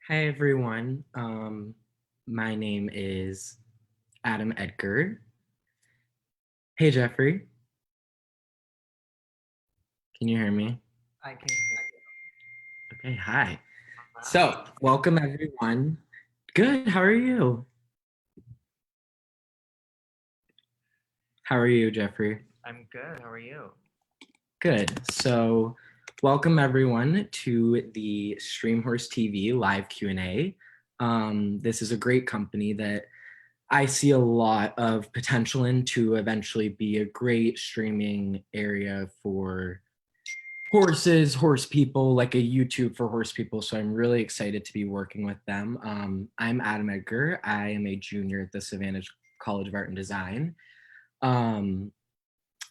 Hi everyone. My name is Edgar. Hey Jeffrey, can you hear me? I can hear Okay, hi. you. So, welcome everyone. Good, how are you? How are you, Jeffrey? I'm good. How are you? Good. So, welcome everyone to the Streamhorse TV live Q&A. This is a great company that I see a lot of potential in to eventually be a great streaming area for horses, horse people, like a YouTube for horse people. So I'm really excited to be working with them. I'm Edgar. I am a junior at the Savannah College of Art and Design. Um,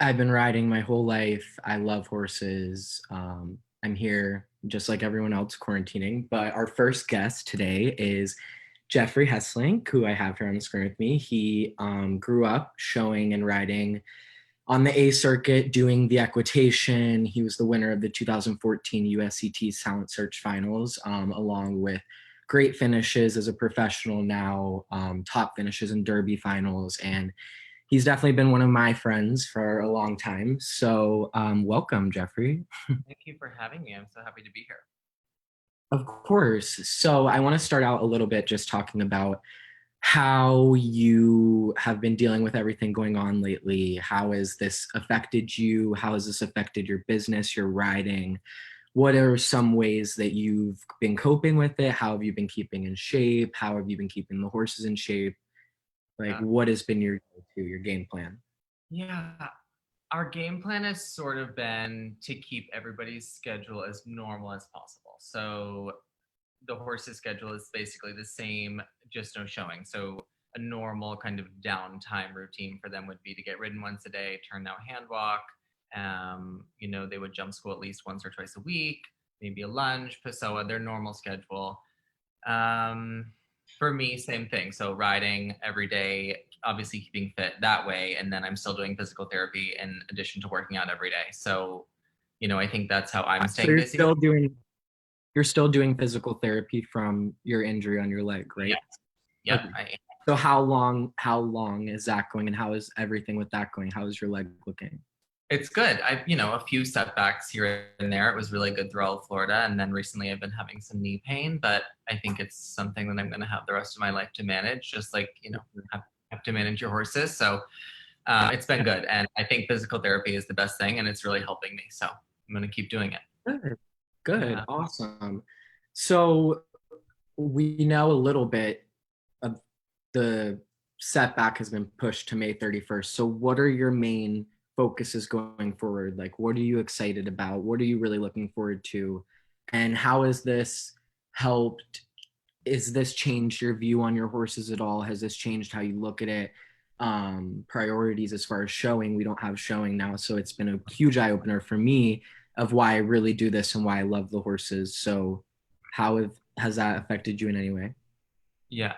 I've been riding my whole life. I love horses. I'm here just like everyone else quarantining. But our first guest today is Geoffrey Hesslink, who I have here on the screen with me. He grew up showing and riding on the A circuit doing the Equitation. He was the winner of the 2014 USCT Talent Search Finals, along with great finishes as a professional now, top finishes in Derby finals. And he's definitely been one of my friends for a long time. So welcome, Geoffrey. Thank you for having me. I'm so happy to be here. Of course. So I want to start out a little bit just talking about how you have been dealing with everything going on lately. How has this affected you? How has this affected your business, your riding? What are some ways that you've been coping with it? How have you been keeping in shape? How have you been keeping the horses in shape? Like, Yeah. what has been your game plan? Yeah. Our game plan has sort of been to keep everybody's schedule as normal as possible. So the horse's schedule is basically the same, just no showing. So a normal kind of downtime routine for them would be to get ridden once a day, turn out hand walk. They would jump school at least once or twice a week, maybe a lunge, Pessoa, their normal schedule. Um, for me, same thing. So riding every day, obviously keeping fit that way, and then I'm still doing physical therapy in addition to working out every day. So, I think that's how I'm So staying busy. you're still doing physical therapy from your injury on your leg, Yeah, right? yeah, Okay. I am. So how long is that going and how is everything with that going? How is your leg looking? It's good. A few setbacks here and there. It was really good throughout Florida, and then recently I've been having some knee pain, but I think it's something that I'm going to have the rest of my life to manage. Just like have to manage your horses. So it's been good, and I think physical therapy is the best thing, and it's really helping me. So I'm going to keep doing it. Good. Good. Yeah. Awesome. So we know a little bit of the setback has been pushed to May 31st. So what are your main focuses going forward? Like, what are you excited about? What are you really looking forward to? And how has this helped? Is this changed your view on your horses at all? Has this changed how you look at it? Priorities as far as showing, we don't have showing now. So it's been a huge eye opener for me of why I really do this and why I love the horses. So has that affected you in any way? Yeah.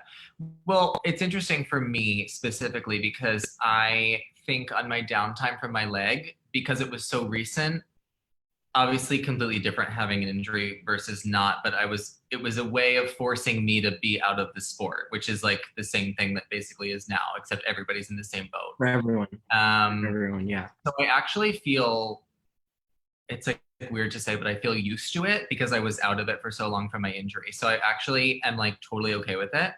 Well, it's interesting for me specifically because I think on my downtime from my leg, because it was so recent, obviously completely different having an injury versus not, but it was a way of forcing me to be out of the sport, which is like the same thing that basically is now, except everybody's in the same boat. For everyone. For Um, everyone, yeah. so I actually feel it's like weird to say, but I feel used to it because I was out of it for so long from my injury. So I actually am like totally okay with it.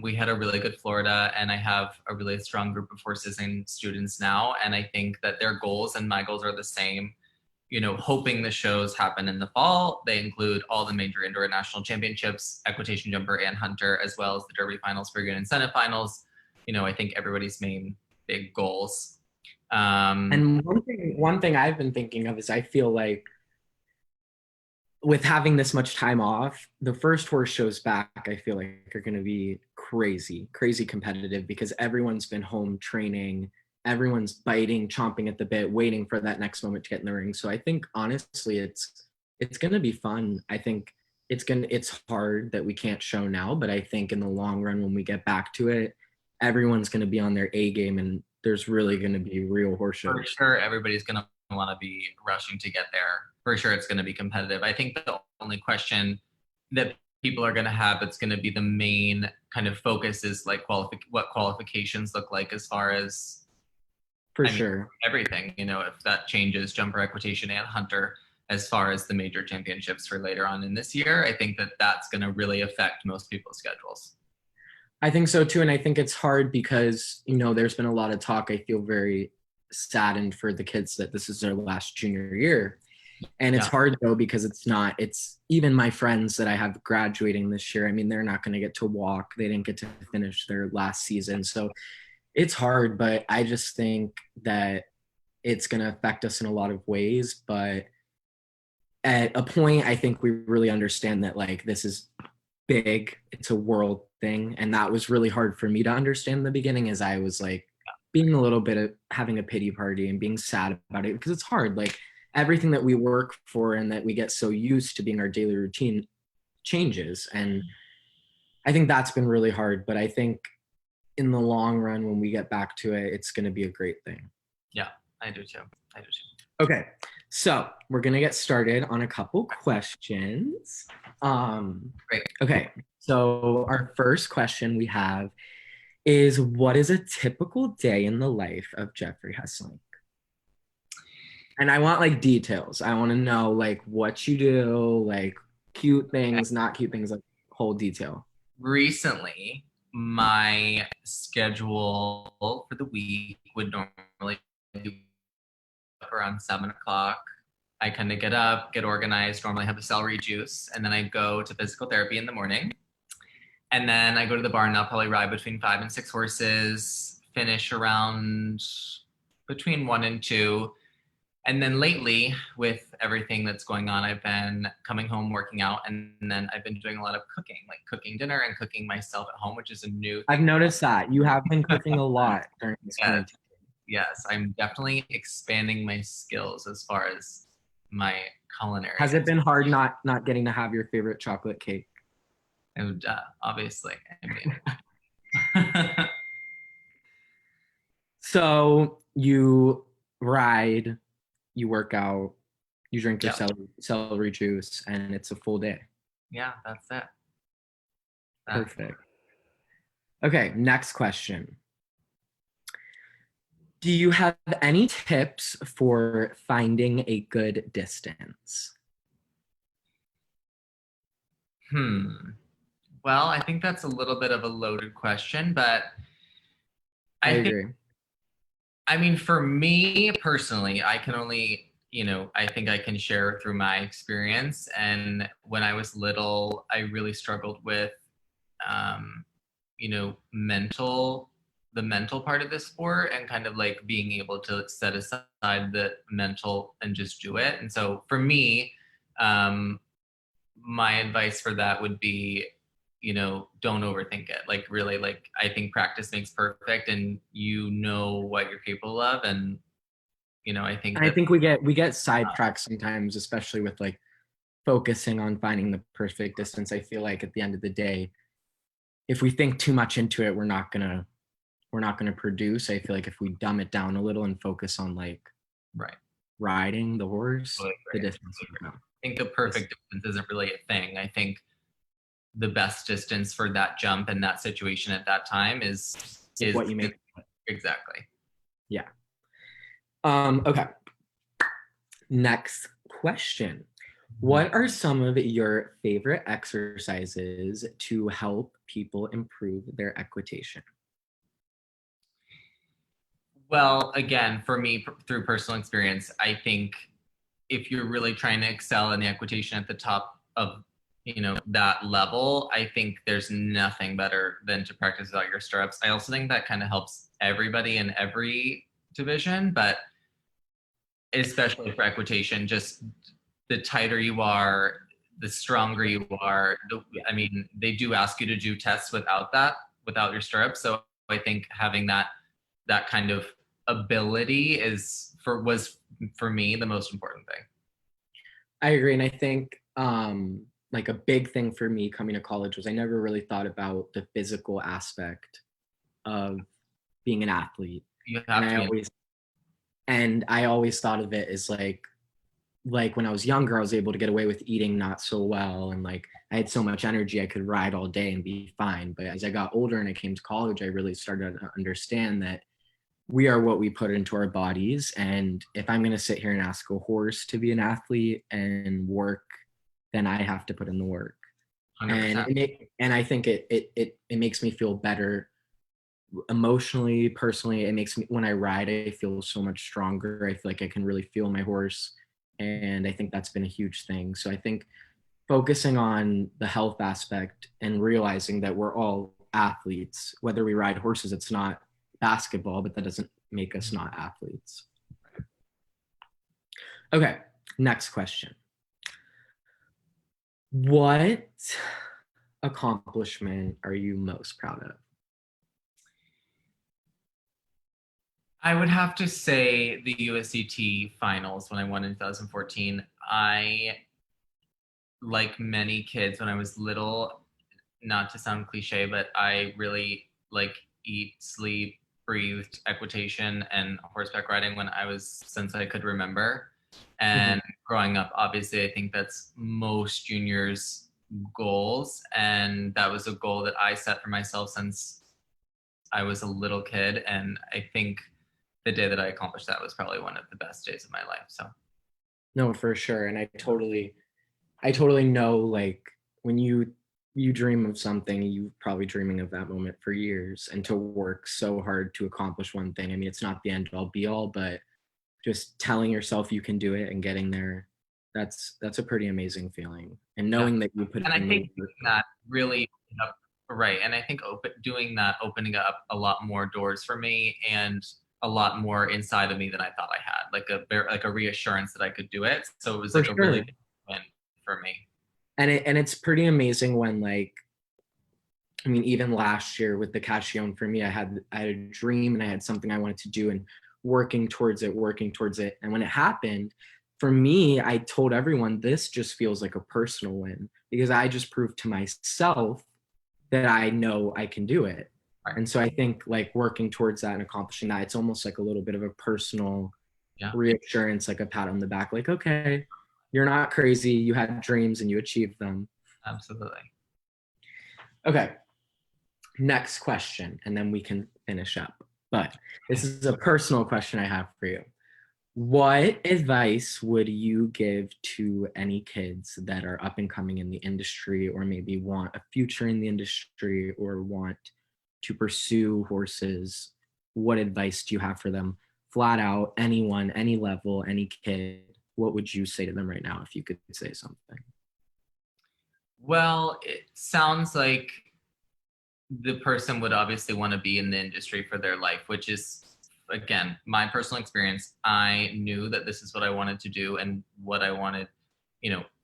We had a really good Florida, and I have a really strong group of horses and students now. And I think that their goals and my goals are the same. Hoping the shows happen in the fall. They include all the major indoor national championships, equitation jumper and hunter, as well as the Derby finals, for and incentive finals. I think everybody's main big goals. Um, And one thing I've been thinking of is I feel like with having this much time off, the first horse shows back, I feel like are going to be crazy, crazy competitive because everyone's been home training, everyone's biting, chomping at the bit, waiting for that next moment to get in the ring. So I think honestly, it's going to be fun. I think it's hard that we can't show now, but I think in the long run, when we get back to it, everyone's going to be on their A game, and there's really going to be real horse for shows. sure, everybody's going to want to be rushing to get there. For sure, it's going to be competitive. I think the only question that people are going to have, it's going to be the main kind of focus is like what qualifications look like as far as, For I mean, sure. everything, if that changes jumper, equitation, and hunter as far as the major championships for later on in this year. I think that that's going to really affect most people's schedules. I think so too. And I think it's hard because, there's been a lot of talk. I feel very saddened for the kids that this is their last junior year. And it's hard though, because it's even my friends that I have graduating this year. I mean, they're not going to get to walk. They didn't get to finish their last season. So it's hard, but I just think that it's going to affect us in a lot of ways. But at a point, I think we really understand that like this is big. It's a world thing. And that was really hard for me to understand in the beginning, as I was like being a little bit of having a pity party and being sad about it, because it's hard. Like everything that we work for and that we get so used to being our daily routine changes. And I think that's been really hard. But I think in the long run, when we get back to it, it's going to be a great thing. Yeah, I do too. Okay, so we're gonna get started on a couple questions. Great. Okay, so our first question we have is, what is a typical day in the life of Geoffrey Husslink? And I want like details. I want to know like what you do, like cute things, not cute things, like whole detail. Recently, my schedule for the week would normally be up around 7 o'clock. I kind of get up, get organized, normally have a celery juice, and then I go to physical therapy in the morning. And then I go to the barn. I'll probably ride between 5 and 6 horses, finish around between 1 and 2. And then lately, with everything that's going on, I've been coming home, working out, and then I've been doing a lot of cooking, like cooking dinner and cooking myself at home, which is a new thing. I've noticed that you have been cooking a lot during this quarantine. Yes, I'm definitely expanding my skills as far as my culinary. Has it been hard not getting to have your favorite chocolate cake? And obviously, I mean. So you ride, you work out, you drink your celery juice, and it's a full day. Yeah, that's it. Perfect. Okay, next question. Do you have any tips for finding a good distance? Well, I think that's a little bit of a loaded question, but I agree. I mean, for me personally, I can only, I think I can share through my experience. And when I was little, I really struggled with, the mental part of the sport, and kind of like being able to set aside the mental and just do it. And so for me, my advice for that would be, don't overthink it. Like really, like I think practice makes perfect, and you know what you're capable of. And I think we get sidetracked sometimes, especially with like focusing on finding the perfect distance. I feel like at the end of the day, if we think too much into it, we're not gonna produce. I feel like if we dumb it down a little and focus on like riding the horse, the distance. I think the perfect distance isn't really a thing. I think the best distance for that jump and that situation at that time is what you make. Exactly. Yeah. Okay. Next question. What are some of your favorite exercises to help people improve their equitation? Well, again, for me, through personal experience, I think if you're really trying to excel in the equitation at the top of that level, I think there's nothing better than to practice without your stirrups. I also think that kind of helps everybody in every division, but especially for equitation, just the tighter you are, the stronger you are. I mean, they do ask you to do tests without your stirrups. So I think having that kind of ability was for me the most important thing. I agree. And I think like a big thing for me coming to college was I never really thought about the physical aspect of being an athlete. You have and I always thought of it as like like when I was younger, I was able to get away with eating not so well. And like I had so much energy, I could ride all day and be fine. But as I got older and I came to college, I really started to understand that we are what we put into our bodies. And if I'm going to sit here and ask a horse to be an athlete and work, then I have to put in the work. And 100%. and I think it makes me feel better emotionally, personally. It makes me, when I ride, I feel so much stronger. I feel like I can really feel my horse. And I think that's been a huge thing. So I think focusing on the health aspect and realizing that we're all athletes, whether we ride horses, it's not basketball, but that doesn't make us not athletes. Okay, next question. What accomplishment are you most proud of? I would have to say the USDT finals when I won in 2014. I, like many kids when I was little, not to sound cliche, but I really like eat, sleep, breathed equitation and horseback riding when I was since I could remember. And growing up, obviously, I think that's most juniors' goals. And that was a goal that I set for myself since I was a little kid. And I think the day that I accomplished that was probably one of the best days of my life. So No, for sure. And I totally know, like, when you dream of something, you probably dreaming of that moment for years, and to work so hard to accomplish one thing. I mean, it's not the end all be all, but just telling yourself you can do it and getting there, that's a pretty amazing feeling. And yeah. knowing that you put And I in think the work. that really opened up, right. And I think doing that, opening up a lot more doors for me and a lot more inside of me than I thought I had, like a reassurance that I could do it. So it was For like a really sure. big win for me. And it's pretty amazing when, like, I mean, even last year with the Cashion, for me, I had a dream and I had something I wanted to do, and working towards it. And when it happened, for me, I told everyone this just feels like a personal win because I just proved to myself that I know I can do it. Right. And so I think, like, working towards that and accomplishing that, it's almost like a little bit of a personal Yeah, reassurance, like a pat on the back, like, okay, you're not crazy. You had dreams and you achieved them. absolutely. Okay, next question, and then we can finish up. But this is a personal question I have for you. What advice would you give to any kids that are up and coming in the industry, or maybe want a future in the industry, or want to pursue horses? What advice do you have for them? Flat out, anyone, any level, any kid, what would you say to them right now if you could say something? Well, it sounds like the person would obviously want to be in the industry for their life, which is, again, my personal experience. I knew that this is what I wanted to do and what I wanted,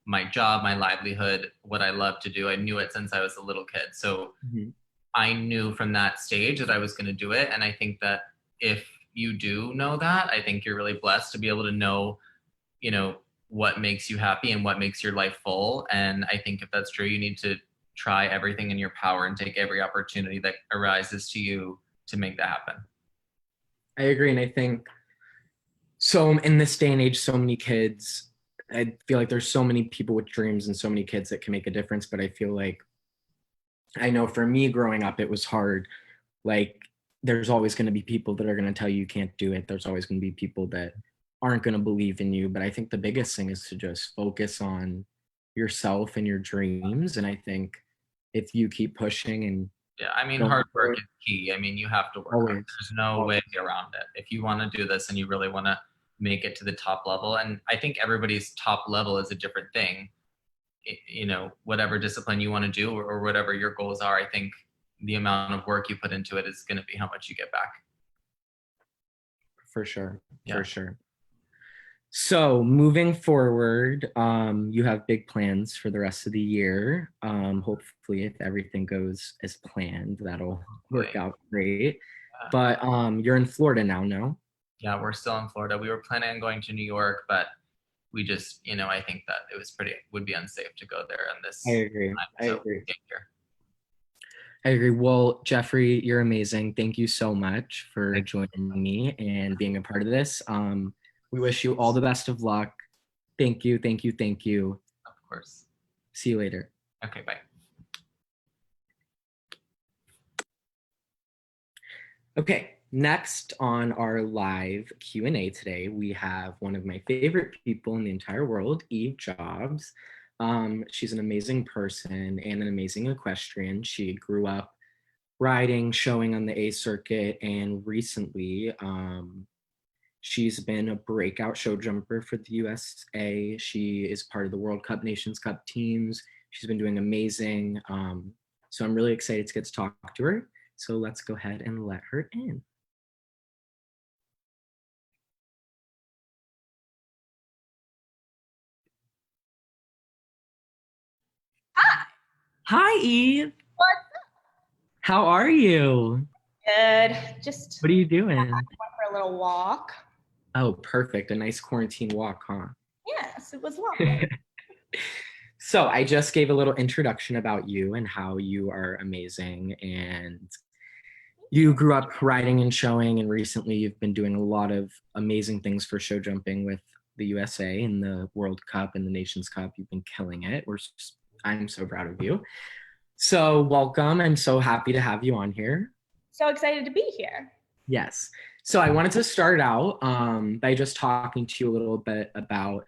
my job, my livelihood, what I love to do. I knew it since I was a little kid. So Mhm. I knew from that stage that I was going to do it. And I think that if you do know that, I think you're really blessed to be able to know, you know, what makes you happy and what makes your life full. And I think if that's true, you need to try everything in your power and take every opportunity that arises to you to make that happen. I agree. And I think, so in this day and age, so many kids, I feel like there's so many people with dreams and so many kids that can make a difference. But I feel like, I know for me growing up, it was hard. Like, there's always going to be people that are going to tell you you can't do it. There's always going to be people that aren't going to believe in you. But I think the biggest thing is to just focus on yourself and your dreams. And I think if you keep pushing and Yeah, I mean, going hard for work it, is key. I mean, you have to work hard. always, There's no way always. around it. If you want to do this and you really want to make it to the top level, and I think everybody's top level is a different thing. Whatever discipline you want to do or whatever your goals are, I think the amount of work you put into it is going to be how much you get back. For sure, Yeah. for sure. So moving forward, you have big plans for the rest of the year. Hopefully, if everything goes as planned, that'll work Hopefully. out great. Yeah. But you're in Florida now, no? Yeah, we're still in Florida. We were planning on going to New York, but we just, I think that it would be unsafe to go there on I this agree. time. I So agree. get here. I agree. Well, Geoffrey, you're amazing. Thank you so much for Thank joining me and being a part of this. We wish you all the best of luck. Thank you, thank you, thank you. Of course. See you later. Okay, bye. Okay, next on our live Q&A today, we have one of my favorite people in the entire world, Eve Jobs. She's an amazing person and an amazing equestrian. She grew up riding, showing on the A circuit, and recently she's been a breakout show jumper for the USA. She is part of the World Cup, Nations Cup teams. She's been doing amazing. So I'm really excited to get to talk to her. So let's go ahead and let her in. Hi, Eve. What's How are you? good? Just What are you went doing? for a little walk. Oh, perfect. A nice quarantine walk, huh? Yes, it was lovely. So I just gave a little introduction about you and how you are amazing. And you grew up riding and showing, and recently you've been doing a lot of amazing things for show jumping with the USA in the World Cup and the Nations Cup. You've been killing it. I'm so proud of you. So welcome. I'm so happy to have you on here. So excited to be here. Yes. So I wanted to start out by just talking to you a little bit about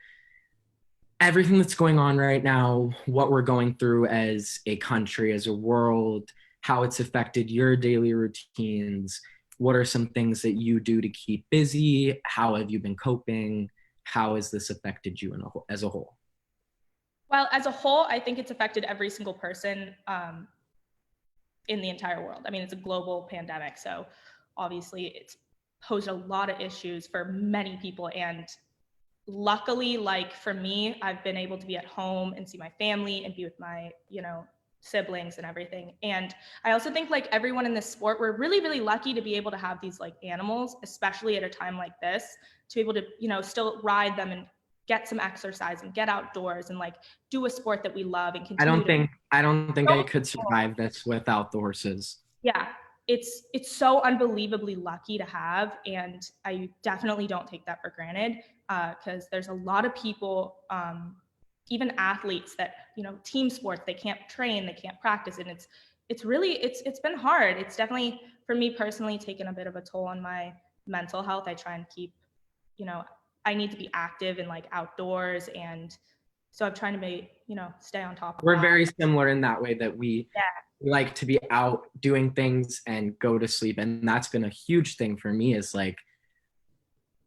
everything that's going on right now, what we're going through as a country, as a world, how it's affected your daily routines. What are some things that you do to keep busy? How have you been coping? How has this affected you as a whole? Well, as a whole, I think it's affected every single person in the entire world. I mean, it's a global pandemic, so obviously it's posed a lot of issues for many people. And luckily, like for me, I've been able to be at home and see my family and be with my, siblings and everything. And I also think like everyone in this sport, we're really, really lucky to be able to have these like animals, especially at a time like this, to be able to, still ride them and get some exercise and get outdoors and like do a sport that we love and continue. I don't think I could survive this without the horses. Yeah, it's so unbelievably lucky to have, and I definitely don't take that for granted because there's a lot of people, even athletes that team sports, they can't train, they can't practice, and it's really it's been hard. It's definitely for me personally taken a bit of a toll on my mental health. I try and keep, I need to be active and like outdoors, and so I'm trying to be, stay on top of We're that. very similar in that way that we like to be out doing things and go to sleep. And that's been a huge thing for me is like,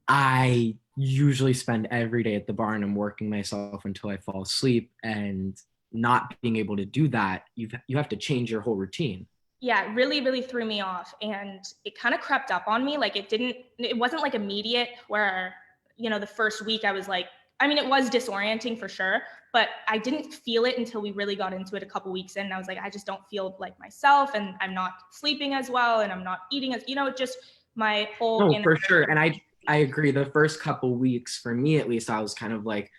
I usually spend every day at the barn and working myself until I fall asleep, and not being able to do that, you have to change your whole routine. Yeah, it really, really threw me off, and it kind of crept up on me. Like it wasn't like immediate where, the first week I was like, I mean, it was disorienting for sure, but I didn't feel it until we really got into it a couple weeks in. And I was like, I just don't feel like myself, and I'm not sleeping as well, and I'm not eating as, just my whole. No, for sure. And I agree. The first couple weeks, for me at least, I was kind of like,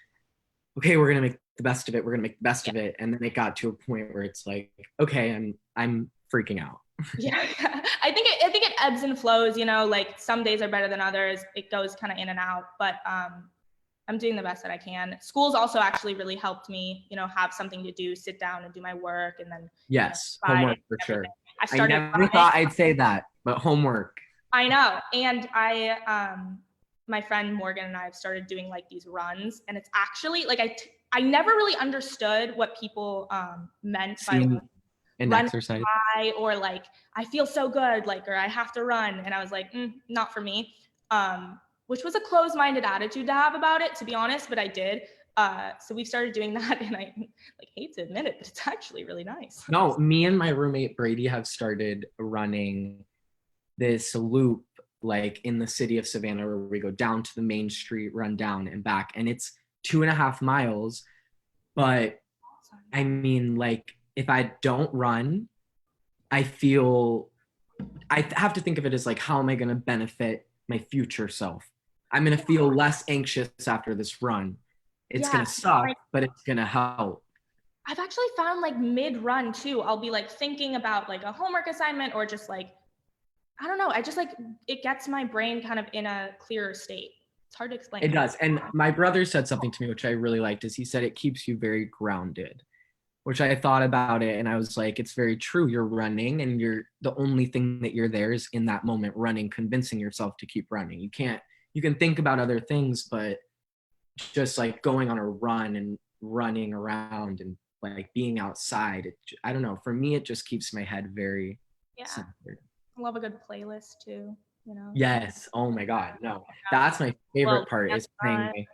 okay, we're gonna make the best of it. We're gonna make the best of it. And then it got to a point where it's like, okay, I'm freaking out. Yeah, I think it ebbs and flows. Like some days are better than others. It goes kind of in and out, but I'm doing the best that I can. School's also actually really helped me, have something to do, sit down and do my work, and then yes, homework for sure. I never thought I'd say that, but homework. I know. And my friend Morgan and I have started doing like these runs, and it's actually like I never really understood what people meant by like, an exercise or like I feel so good, like, or I have to run, and I was like, not for me. Which was a closed-minded attitude to have about it, to be honest, but I did. So we started doing that, and I like hate to admit it, but it's actually really nice. No, me and my roommate Brady have started running this loop like in the city of Savannah where we go down to the main street, run down and back, and it's 2.5 miles. But I mean, like, if I don't run, I have to think of it as like, how am I going to benefit my future self? I'm going to feel less anxious after this run. It's going to suck, but it's going to help. I've actually found like mid-run too, I'll be like thinking about like a homework assignment, or just like, I don't know, I just like, it gets my brain kind of in a clearer state. It's hard to explain. It does. And my brother said something to me, which I really liked, is he said it keeps you very grounded, which I thought about it. And I was like, it's very true. You're running and the only thing that you're there is in that moment running, convincing yourself to keep running. You can think about other things, but just like going on a run and running around and like being outside, I don't know. For me, it just keeps my head very centered. I love a good playlist too. You know. Yes. Oh my God. No, that's my favorite part is playing.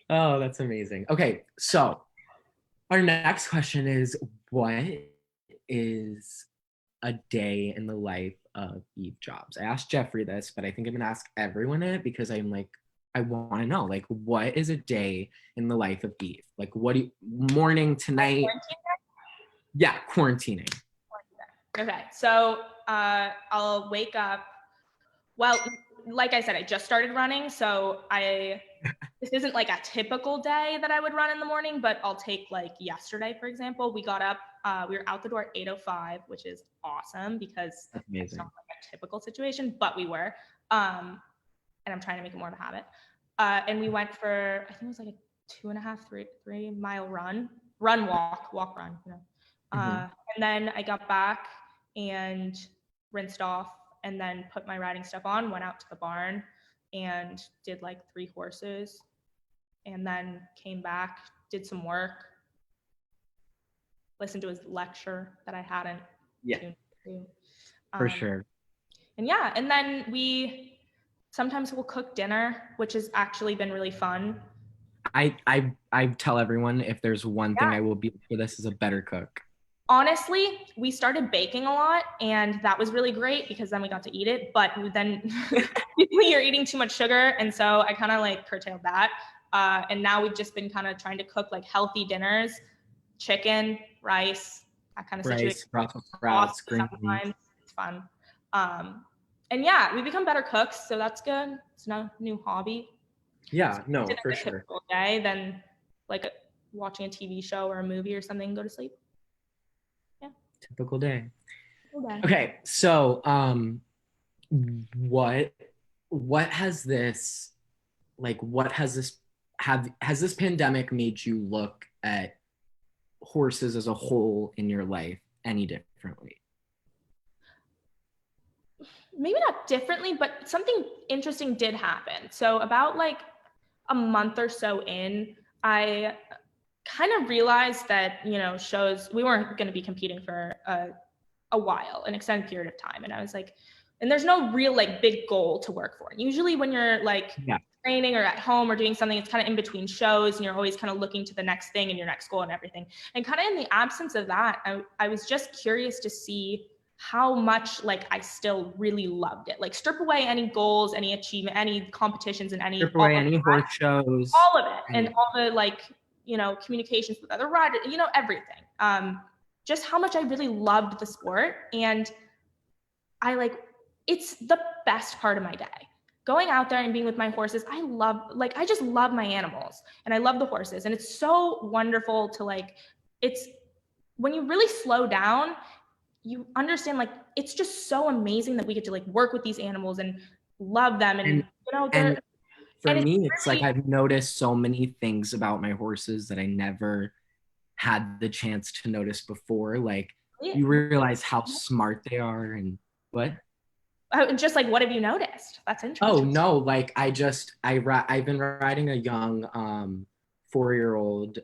Oh, that's amazing. Okay, so our next question is, what is a day in the life of Eve Jobs? I asked Geoffrey this, but I think I'm gonna ask everyone it because I'm like, I want to know, like, what is a day in the life of Eve? Like, what do you, morning to night? Yeah, quarantining. Okay, so I'll wake up. Well, like I said, I just started running, so this isn't like a typical day that I would run in the morning, but I'll take like yesterday, for example. We got up, we were out the door at 8:05, which is awesome because it's not like a typical situation, but we were. And I'm trying to make it more of a habit. And we went for, I think it was like a 2.5, 3 mile run, walk, run, you know. And then I got back and rinsed off and then put my riding stuff on, went out to the barn and did like 3 horses and then came back, did some work, listened to his lecture that I hadn't tuned to. For sure. And yeah, and then sometimes we'll cook dinner, which has actually been really fun. I tell everyone, if there's one thing I will be for this is a better cook. Honestly, we started baking a lot and that was really great because then we got to eat it, but then you're eating too much sugar. And so I kind of like curtailed that. And now we've just been kind of trying to cook like healthy dinners, chicken, rice, that kind of situation. Brussels sprouts, green beans. It's fun. And yeah, we become better cooks. So that's good. It's a new hobby. Yeah, no, for sure. Typical day, then like watching a TV show or a movie or something, go to sleep. Typical day. Okay, so what has this pandemic made you look at horses as a whole in your life any differently? Maybe not differently, but something interesting did happen. So about like a month or so in, I kind of realized that, you know, we weren't going to be competing for a while, an extended period of time. And I was like, and there's no real like big goal to work for. And usually when you're like training or at home or doing something, it's kind of in between shows and you're always kind of looking to the next thing and your next goal and everything. And kind of in the absence of that, I was just curious to see how much like I still really loved it. Like strip away any goals, any achievement, any competitions and any horse shows. All of it. And all the like, you know, communications with other riders, you know, everything. Just how much I really loved the sport. And it's the best part of my day. Going out there and being with my horses, I just love my animals and I love the horses. And it's so wonderful to when you really slow down, you understand like, it's just so amazing that we get to like work with these animals and love them. And you know, for me, it's like I've noticed so many things about my horses that I never had the chance to notice before. Like you realize how smart they are and what? Just like, what have you noticed? That's interesting. Oh no, like I've been riding a young 4-year-old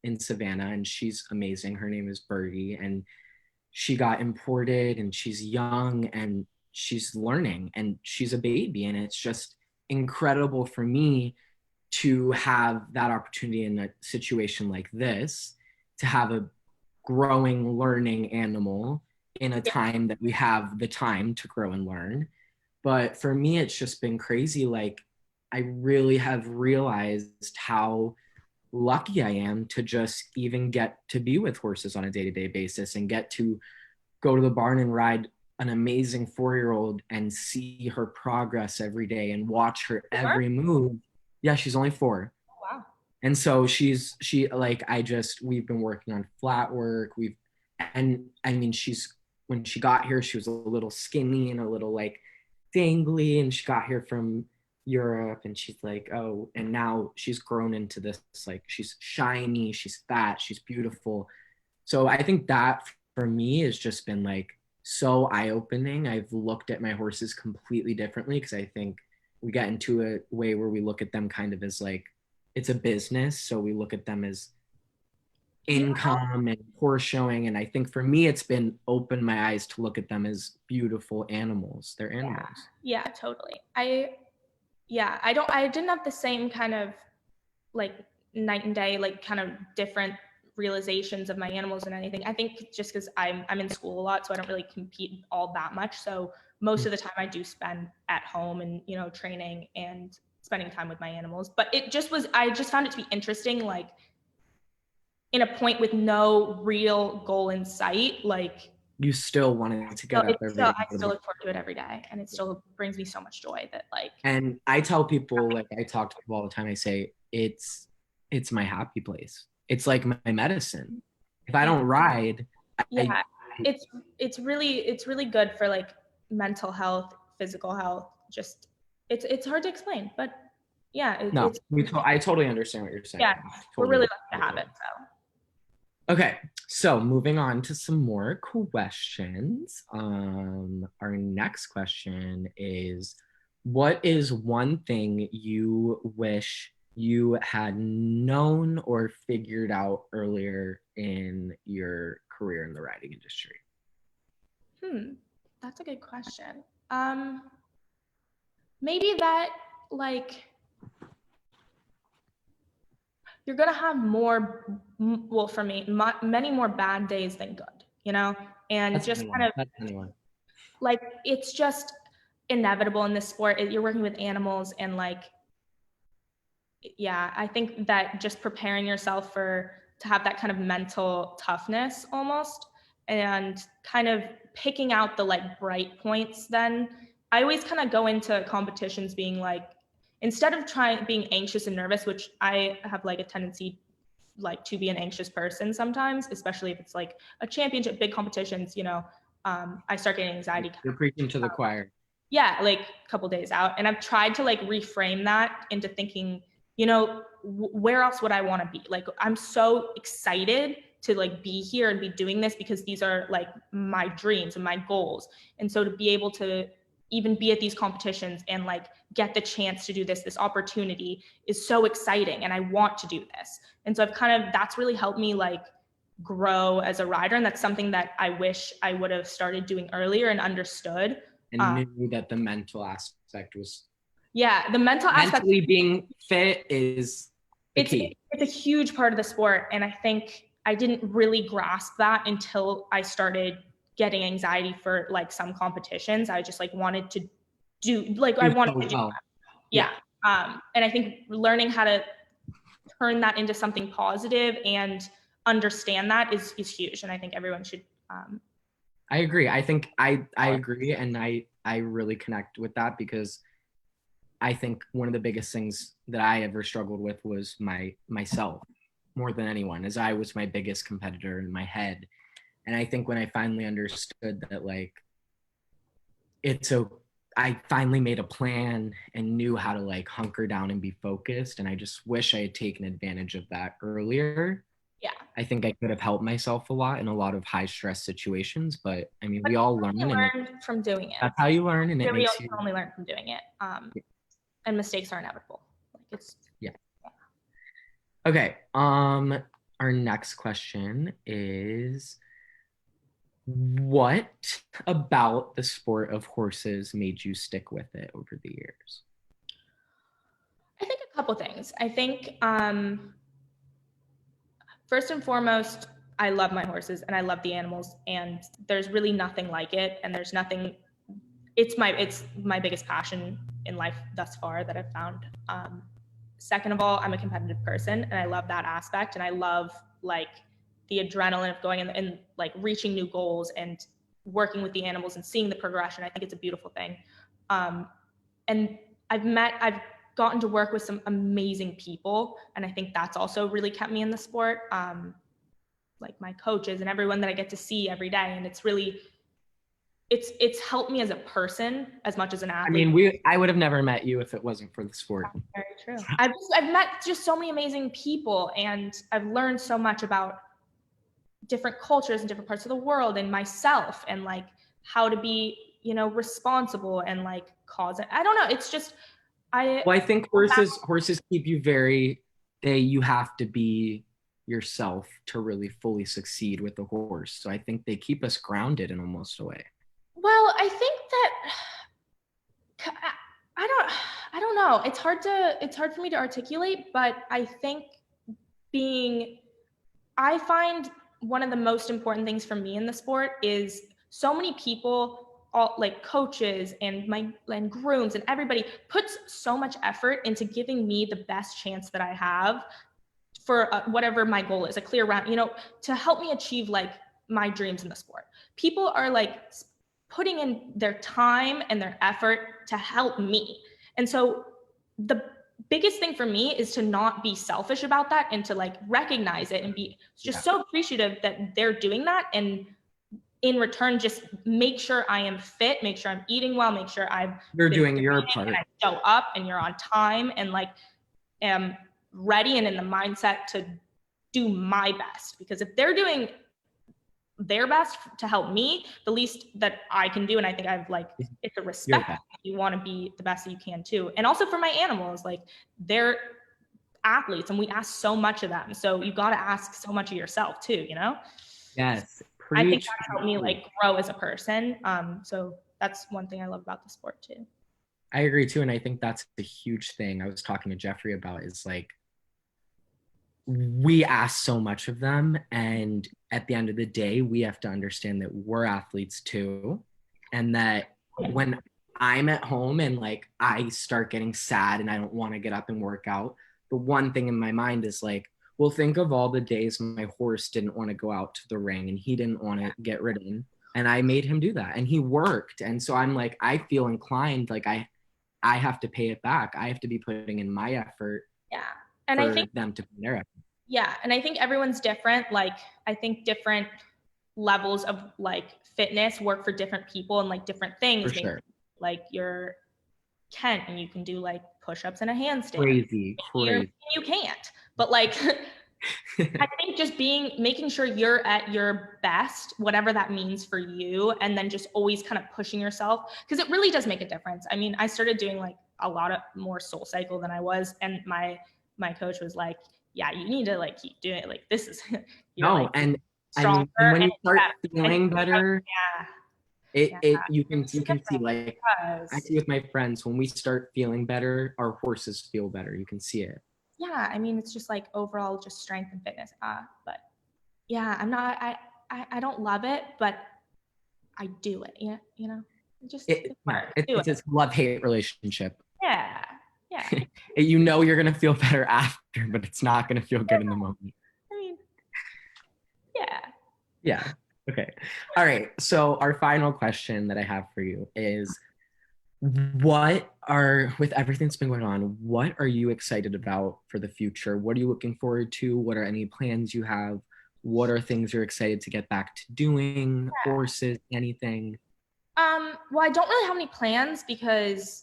in Savannah and she's amazing. Her name is Birdie and she got imported and she's young and she's learning and she's a baby and it's just incredible for me to have that opportunity in a situation like this, to have a growing, learning animal in a time that we have the time to grow and learn. But for me, it's just been crazy. Like I really have realized how lucky I am to just even get to be with horses on a day-to-day basis and get to go to the barn and ride an amazing 4-year-old and see her progress every day and watch her every move. Yeah, she's only 4. Oh, wow. And so we've been working on flat work. When she got here, she was a little skinny and a little like dangly, and she got here from Europe, and she's like, oh, and now she's grown into this, like, she's shiny, she's fat, she's beautiful. So I think that for me has just been like so eye-opening. I've looked at my horses completely differently because I think we get into a way where we look at them kind of as like it's a business. So we look at them as income and horse showing. And I think for me, it's been open my eyes to look at them as beautiful animals. They're animals. Yeah, totally. I didn't have the same kind of like night and day, like kind of different realizations of my animals and anything. I think just because I'm in school a lot, so I don't really compete all that much. So most of the time I do spend at home and, you know, training and spending time with my animals. But I just found it to be interesting, like in a point with no real goal in sight, like you still wanted to get up every day. I still look forward to it every day, and it still brings me so much joy that like. And I tell people, like I talk to people all the time, I say it's my happy place. It's like my medicine. If I don't ride, it's really good for like mental health, physical health. Just it's hard to explain, but yeah. I totally understand what you're saying. Yeah, we're really lucky to have it. So. Okay, so moving on to some more questions. Our next question is, what is one thing you wish you had known or figured out earlier in your career in the riding industry? That's a good question. Maybe that like you're gonna have more, well, for me, many more bad days than good, you know? And That's just anyone. kind of That's anyone. like, it's just inevitable in this sport. You're working with animals and like, yeah, I think that just preparing yourself to have that kind of mental toughness almost, and kind of picking out the like bright points. Then I always kind of go into competitions being like, instead of being anxious and nervous, which I have like a tendency like to be an anxious person sometimes, especially if it's like a championship, big competitions, you know, I start getting anxiety. You're preaching to the choir. Yeah, like a couple days out. And I've tried to like reframe that into thinking, you know, where else would I want to be? Like, I'm so excited to like be here and be doing this because these are like my dreams and my goals. And so to be able to even be at these competitions and like get the chance to do this opportunity is so exciting, and I want to do this. And so that's really helped me like grow as a rider, and that's something that I wish I would have started doing earlier and understood. And knew that the mental aspect was. Yeah, the mental aspect. Mentally being fit is the key. It's a huge part of the sport, and I think I didn't really grasp that until I started getting anxiety for like some competitions. I just like wanted to do like I wanted to do that. Yeah. And I think learning how to turn that into something positive and understand that is huge. And I think everyone should. I agree. I think I agree, and I really connect with that, because I think one of the biggest things that I ever struggled with was myself more than anyone, as I was my biggest competitor in my head. And I think when I finally understood that, like, I finally made a plan and knew how to like hunker down and be focused. And I just wish I had taken advantage of that earlier. Yeah. I think I could have helped myself a lot in a lot of high stress situations, but I mean, we all learn from doing it. That's how you learn, and it makes you only learn from doing it. And mistakes are inevitable. Like yeah. Okay. Our next question is, what about the sport of horses made you stick with it over the years? I think a couple things. I think first and foremost, I love my horses and I love the animals, and there's really nothing like it. And there's nothing, it's my biggest passion in life thus far that I've found. Second of all, I'm a competitive person, and I love that aspect. And I love like the adrenaline of going and like reaching new goals and working with the animals and seeing the progression. I think it's a beautiful thing. And I've gotten to work with some amazing people, and I think that's also really kept me in the sport. Like my coaches and everyone that I get to see every day. And it's really, it's helped me as a person as much as an I athlete. mean, I would have never met you if it wasn't for the sport. Very true. I've met just so many amazing people, and I've learned so much about different cultures and different parts of the world and myself, and like how to be, you know, responsible and like cause it. I don't know. It's just Well, I think horses keep you you have to be yourself to really fully succeed with the horse. So I think they keep us grounded in almost a way. Well, I think that I don't know. It's hard for me to articulate, but I think I find one of the most important things for me in the sport is so many people, all like coaches and grooms and everybody puts so much effort into giving me the best chance that I have for whatever my goal is, a clear round, you know, to help me achieve like my dreams in the sport. People are like putting in their time and their effort to help me. And so the biggest thing for me is to not be selfish about that and to like recognize it and be just so appreciative that they're doing that. And in return, just make sure I am fit, make sure I'm eating well, make sure you're doing your part. And I show up and you're on time and like am ready and in the mindset to do my best. Because if they're doing their best to help me, the least that I can do, and I think I've like, it's a respect. You want to be the best that you can too. And also for my animals, like they're athletes and we ask so much of them. So you got to ask so much of yourself too, you know? Yes. I think that's helped me like grow as a person. So that's one thing I love about the sport too. I agree too. And I think that's the huge thing I was talking to Geoffrey about is like, we ask so much of them. And at the end of the day, we have to understand that we're athletes too. And that when I'm at home and like I start getting sad and I don't want to get up and work out, the one thing in my mind is like, well, think of all the days my horse didn't want to go out to the ring and he didn't want to get ridden. And I made him do that and he worked. And so I'm like, I feel inclined, like I have to pay it back. I have to be putting in my effort. Yeah. And for I think them to put their effort. Yeah. And I think everyone's different. Like, I think different levels of like fitness work for different people and like different things. For sure. Like you're Kent and you can do like push-ups and a handstand. Crazy. You can't. But like, I think just making sure you're at your best, whatever that means for you, and then just always kind of pushing yourself, because it really does make a difference. I mean, I started doing like a lot of more Soul Cycle than I was, and my coach was like, yeah, you need to like keep doing it. Like this is and I mean, when you start feeling better, you can see, like I see with my friends, when we start feeling better, our horses feel better. You can see it. Yeah, I mean, it's just like overall just strength and fitness. But yeah, I don't love it, but I do it. Yeah, you know, it's a love-hate relationship. Yeah. You know you're gonna feel better after, but it's not gonna feel good in the moment. I mean, yeah. Okay. All right. So our final question that I have for you is, with everything that's been going on, what are you excited about for the future? What are you looking forward to? What are any plans you have? What are things you're excited to get back to doing? Horses, anything? Well, I don't really have any plans because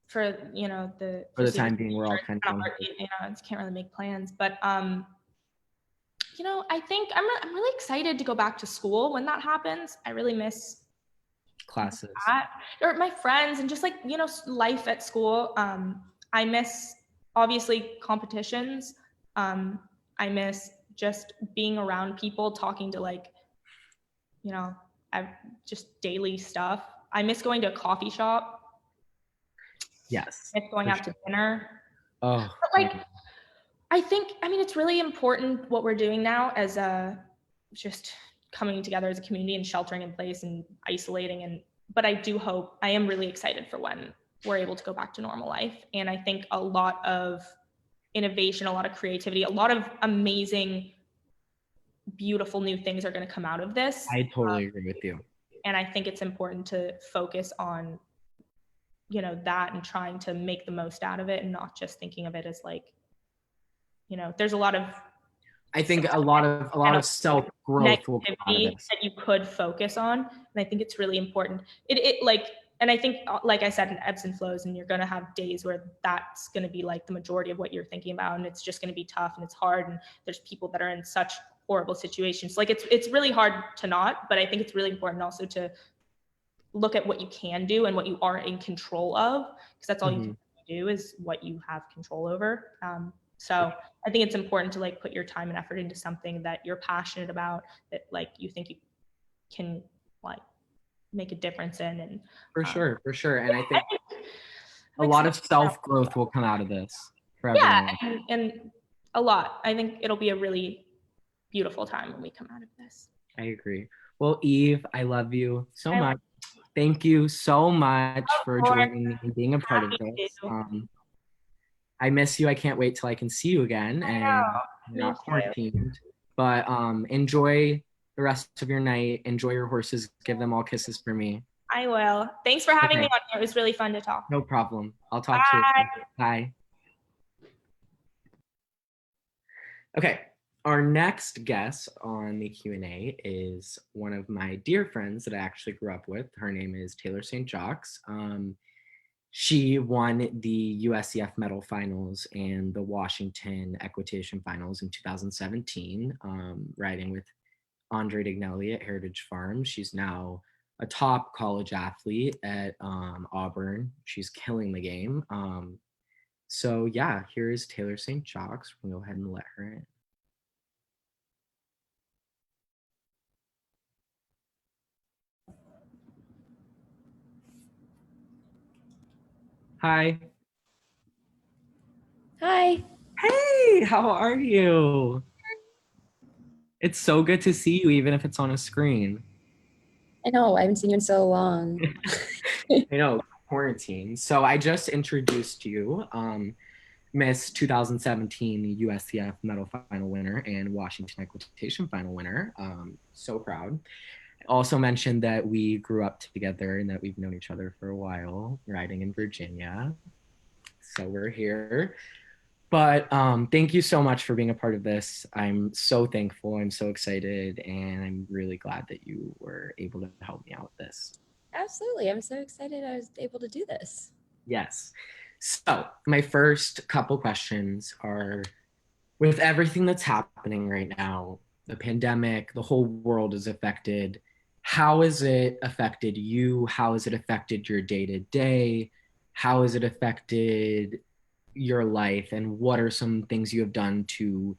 for the time being, we're all kind of can't really make plans. But I think I'm really excited to go back to school when that happens. I really miss classes or my friends and just like life at school. I miss obviously competitions. I miss just being around people, talking to like just daily stuff. I miss going to a coffee shop. Yes. I miss going out to dinner. Oh, but like I mean it's really important what we're doing now as just coming together as a community and sheltering in place and isolating, but I am really excited for when we're able to go back to normal life. And I think a lot of innovation, a lot of creativity, a lot of amazing, beautiful new things are going to come out of this. I totally agree with you. And I think it's important to focus on, that and trying to make the most out of it and not just thinking of it as like, there's a lot of I think a lot of self growth will come out of negativity this. that you could focus on, and I think it's really important. It like, and I think, like I said, in ebbs and flows, and you're going to have days where that's going to be like the majority of what you're thinking about, and it's just going to be tough and it's hard, and there's people that are in such horrible situations. Like it's really hard to not, but I think it's really important also to look at what you can do and what you are in control of, because that's all you can do is what you have control over. So I think it's important to like put your time and effort into something that you're passionate about, that like you think you can like make a difference in. And For sure. And I think a like, lot of self growth will come out of this for everyone. yeah, and a lot. I think it'll be a really beautiful time when we come out of this. I agree. Well, Eve, I love you so much. Thank you so much for joining me and being a part of this. I miss you. I can't wait till I can see you again and you're not quarantined. But enjoy the rest of your night. Enjoy your horses. Give them all kisses for me. I will. Thanks for having me on here. It was really fun to talk. No problem. I'll talk to you. Bye. Okay. Our next guest on the Q&A is one of my dear friends that I actually grew up with. Her name is Taylor St. Jacques. She won the USEF medal finals and the Washington Equitation finals in 2017, riding with Andre Dignelli at Heritage Farm. She's now a top college athlete at Auburn. She's killing the game. So yeah, here is Taylor St. Jacques. We'll go ahead and let her in. Hi. Hi. Hey, how are you? It's so good to see you, even if it's on a screen. I know, I haven't seen you in so long. I know, quarantine. So I just introduced you, Miss 2017 USCF medal final winner and Washington Equitation final winner. So proud. I also mentioned that we grew up together and that we've known each other for a while, riding in Virginia. So we're here. But thank you so much for being a part of this. I'm so thankful. I'm so excited. And I'm really glad that you were able to help me out with this. Absolutely. I'm so excited I was able to do this. Yes. So my first couple questions are, with everything that's happening right now, the pandemic, the whole world is affected. How has it affected you? How has it affected your day-to-day? How has it affected your life? And what are some things you have done to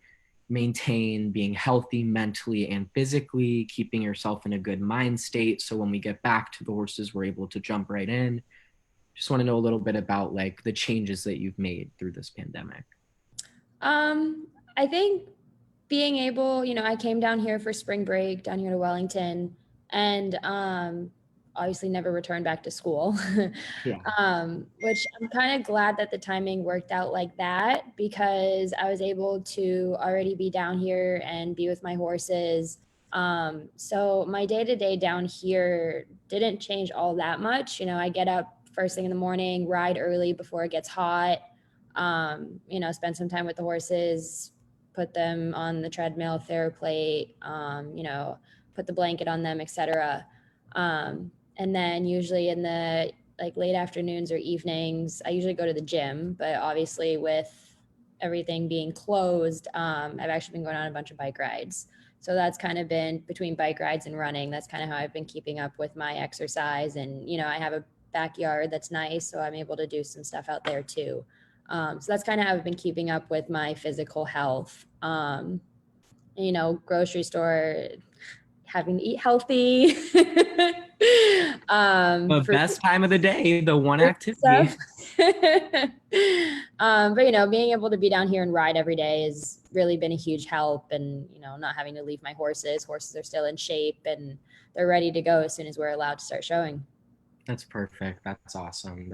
maintain being healthy mentally and physically, keeping yourself in a good mind state, so when we get back to the horses, we're able to jump right in? Just want to know a little bit about like the changes that you've made through this pandemic. I think being able, I came down here for spring break, down here to Wellington, and obviously never returned back to school. Yeah. Which I'm kind of glad that the timing worked out like that, because I was able to already be down here and be with my horses. So my day-to-day down here didn't change all that much. I get up first thing in the morning, ride early before it gets hot, spend some time with the horses, put them on the treadmill, TheraPlate, put the blanket on them, etc. And then usually in the late afternoons or evenings, I usually go to the gym, but obviously with everything being closed, I've actually been going on a bunch of bike rides. So that's kind of been between bike rides and running. That's kind of how I've been keeping up with my exercise. And, I have a backyard that's nice, so I'm able to do some stuff out there too. So that's kind of how I've been keeping up with my physical health. Grocery store, having to eat healthy. The best time of the day, the one activity. But being able to be down here and ride every day has really been a huge help, and not having to leave my horses are still in shape and they're ready to go as soon as we're allowed to start showing. That's perfect. That's awesome.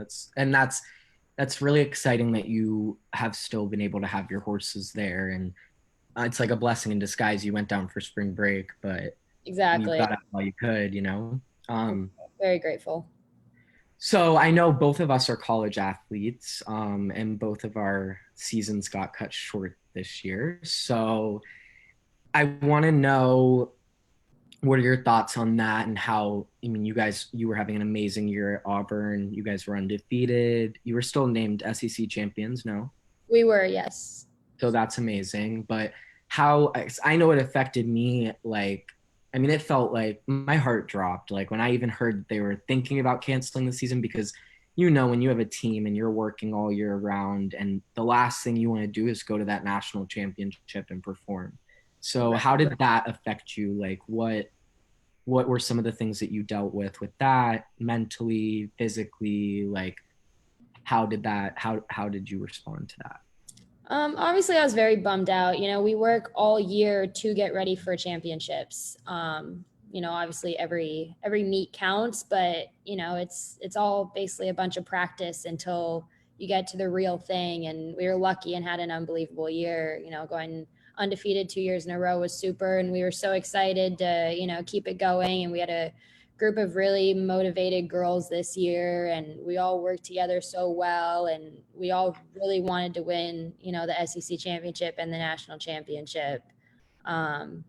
That's really exciting that you have still been able to have your horses there, and it's like a blessing in disguise. You went down for spring break, but exactly, you got out while you could, very grateful. So I know both of us are college athletes, and both of our seasons got cut short this year. So I want to know what are your thoughts on that and how, I mean, you were having an amazing year at Auburn. You guys were undefeated. You were still named SEC champions, no? We were, yes. So that's amazing. But how, I know it affected me. Like, I mean, it felt like my heart dropped. Like when I even heard they were thinking about canceling the season, because when you have a team and you're working all year round, and the last thing you want to do is go to that national championship and perform. So Right. how did that affect you? Like what were some of the things that you dealt with that mentally, physically? Like how did you respond to that? Obviously, I was very bummed out. We work all year to get ready for championships. Obviously every meet counts, but it's all basically a bunch of practice until you get to the real thing. And we were lucky and had an unbelievable year. Going undefeated 2 years in a row was super, and we were so excited to keep it going. And we had a group of really motivated girls this year, and we all worked together so well, and we all really wanted to win the SEC championship and the national championship. And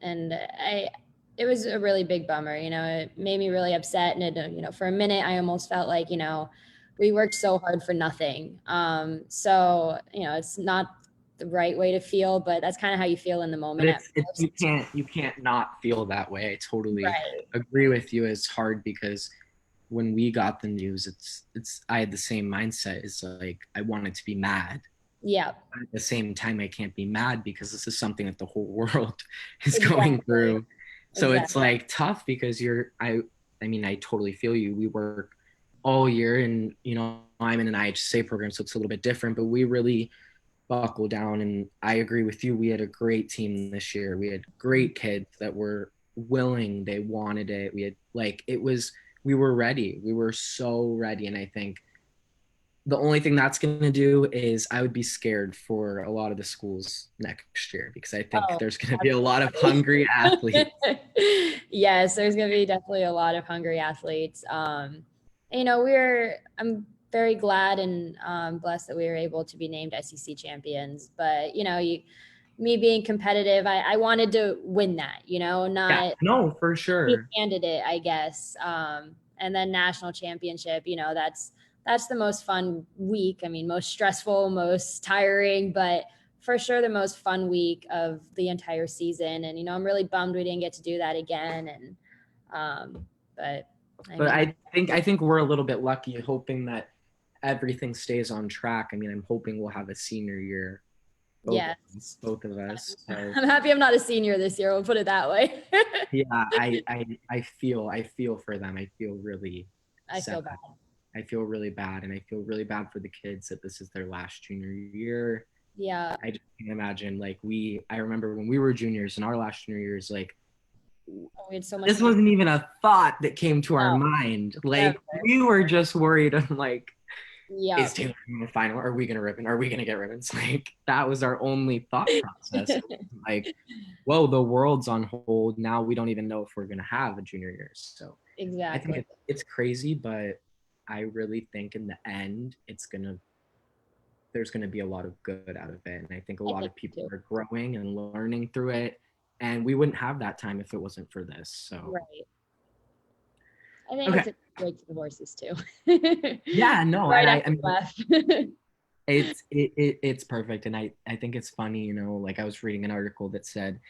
it was a really big bummer. It made me really upset, and it, for a minute I almost felt like we worked so hard for nothing. So it's not the right way to feel, but that's kind of how you feel in the But moment at it's first. you can't not feel that way. I totally Right. agree with you. It's hard because when we got the news, it's I had the same mindset. It's like I wanted to be mad. Yeah, But at the same time, I can't be mad because this is something that the whole world is going exactly. through. So it's Exactly. like tough because I mean, I totally feel you. We work all year, and I'm in an IHSA program, so it's a little bit different, but we really buckle down. And I agree with you. We had a great team this year. We had great kids that were willing, they wanted it. We had like we were ready. We were so ready. And I think the only thing that's going to do is I would be scared for a lot of the schools next year, because I think Oh, there's going to be a lot of hungry athletes. yes, there's going to be definitely a lot of hungry athletes. I'm very glad and blessed that we were able to be named SEC champions. But, me being competitive, I wanted to win that, Yeah, not no, for be sure. handed it, I guess. And then national championship, that's the most fun week. I mean, most stressful, most tiring, but for sure the most fun week of the entire season. And I'm really bummed we didn't get to do that again. And but I But mean, I think we're a little bit lucky, hoping that everything stays on track. I mean, I'm hoping we'll have a senior year, both yes. both of us. So I'm happy I'm not a senior this year. We'll put it that way. yeah, I feel for them. I feel really I sad. feel bad. I feel really bad, and I feel really bad for the kids that this is their last junior year. Yeah. I just can't imagine. Like I remember when we were juniors in our last junior years, like Oh, we had so much this fun. wasn't even a thought that came to our No, mind. never. Like we were just worried on like, Yeah. is Taylor going to final? Are we going to ribbon? Are we going to get ribbons? Like that was our only thought process. Like, whoa, the world's on hold. Now we don't even know if we're going to have a junior year. So I think Exactly. it's crazy, but I really think in the end, there's going to be a lot of good out of it. And I think a I lot think of people so too. are growing and learning through it. And we wouldn't have that time if it wasn't for this. So, Right. I think okay. it's a break to the horses too. Yeah, no. Right And I after mean, left. it's perfect. And I think it's funny, like I was reading an article that said,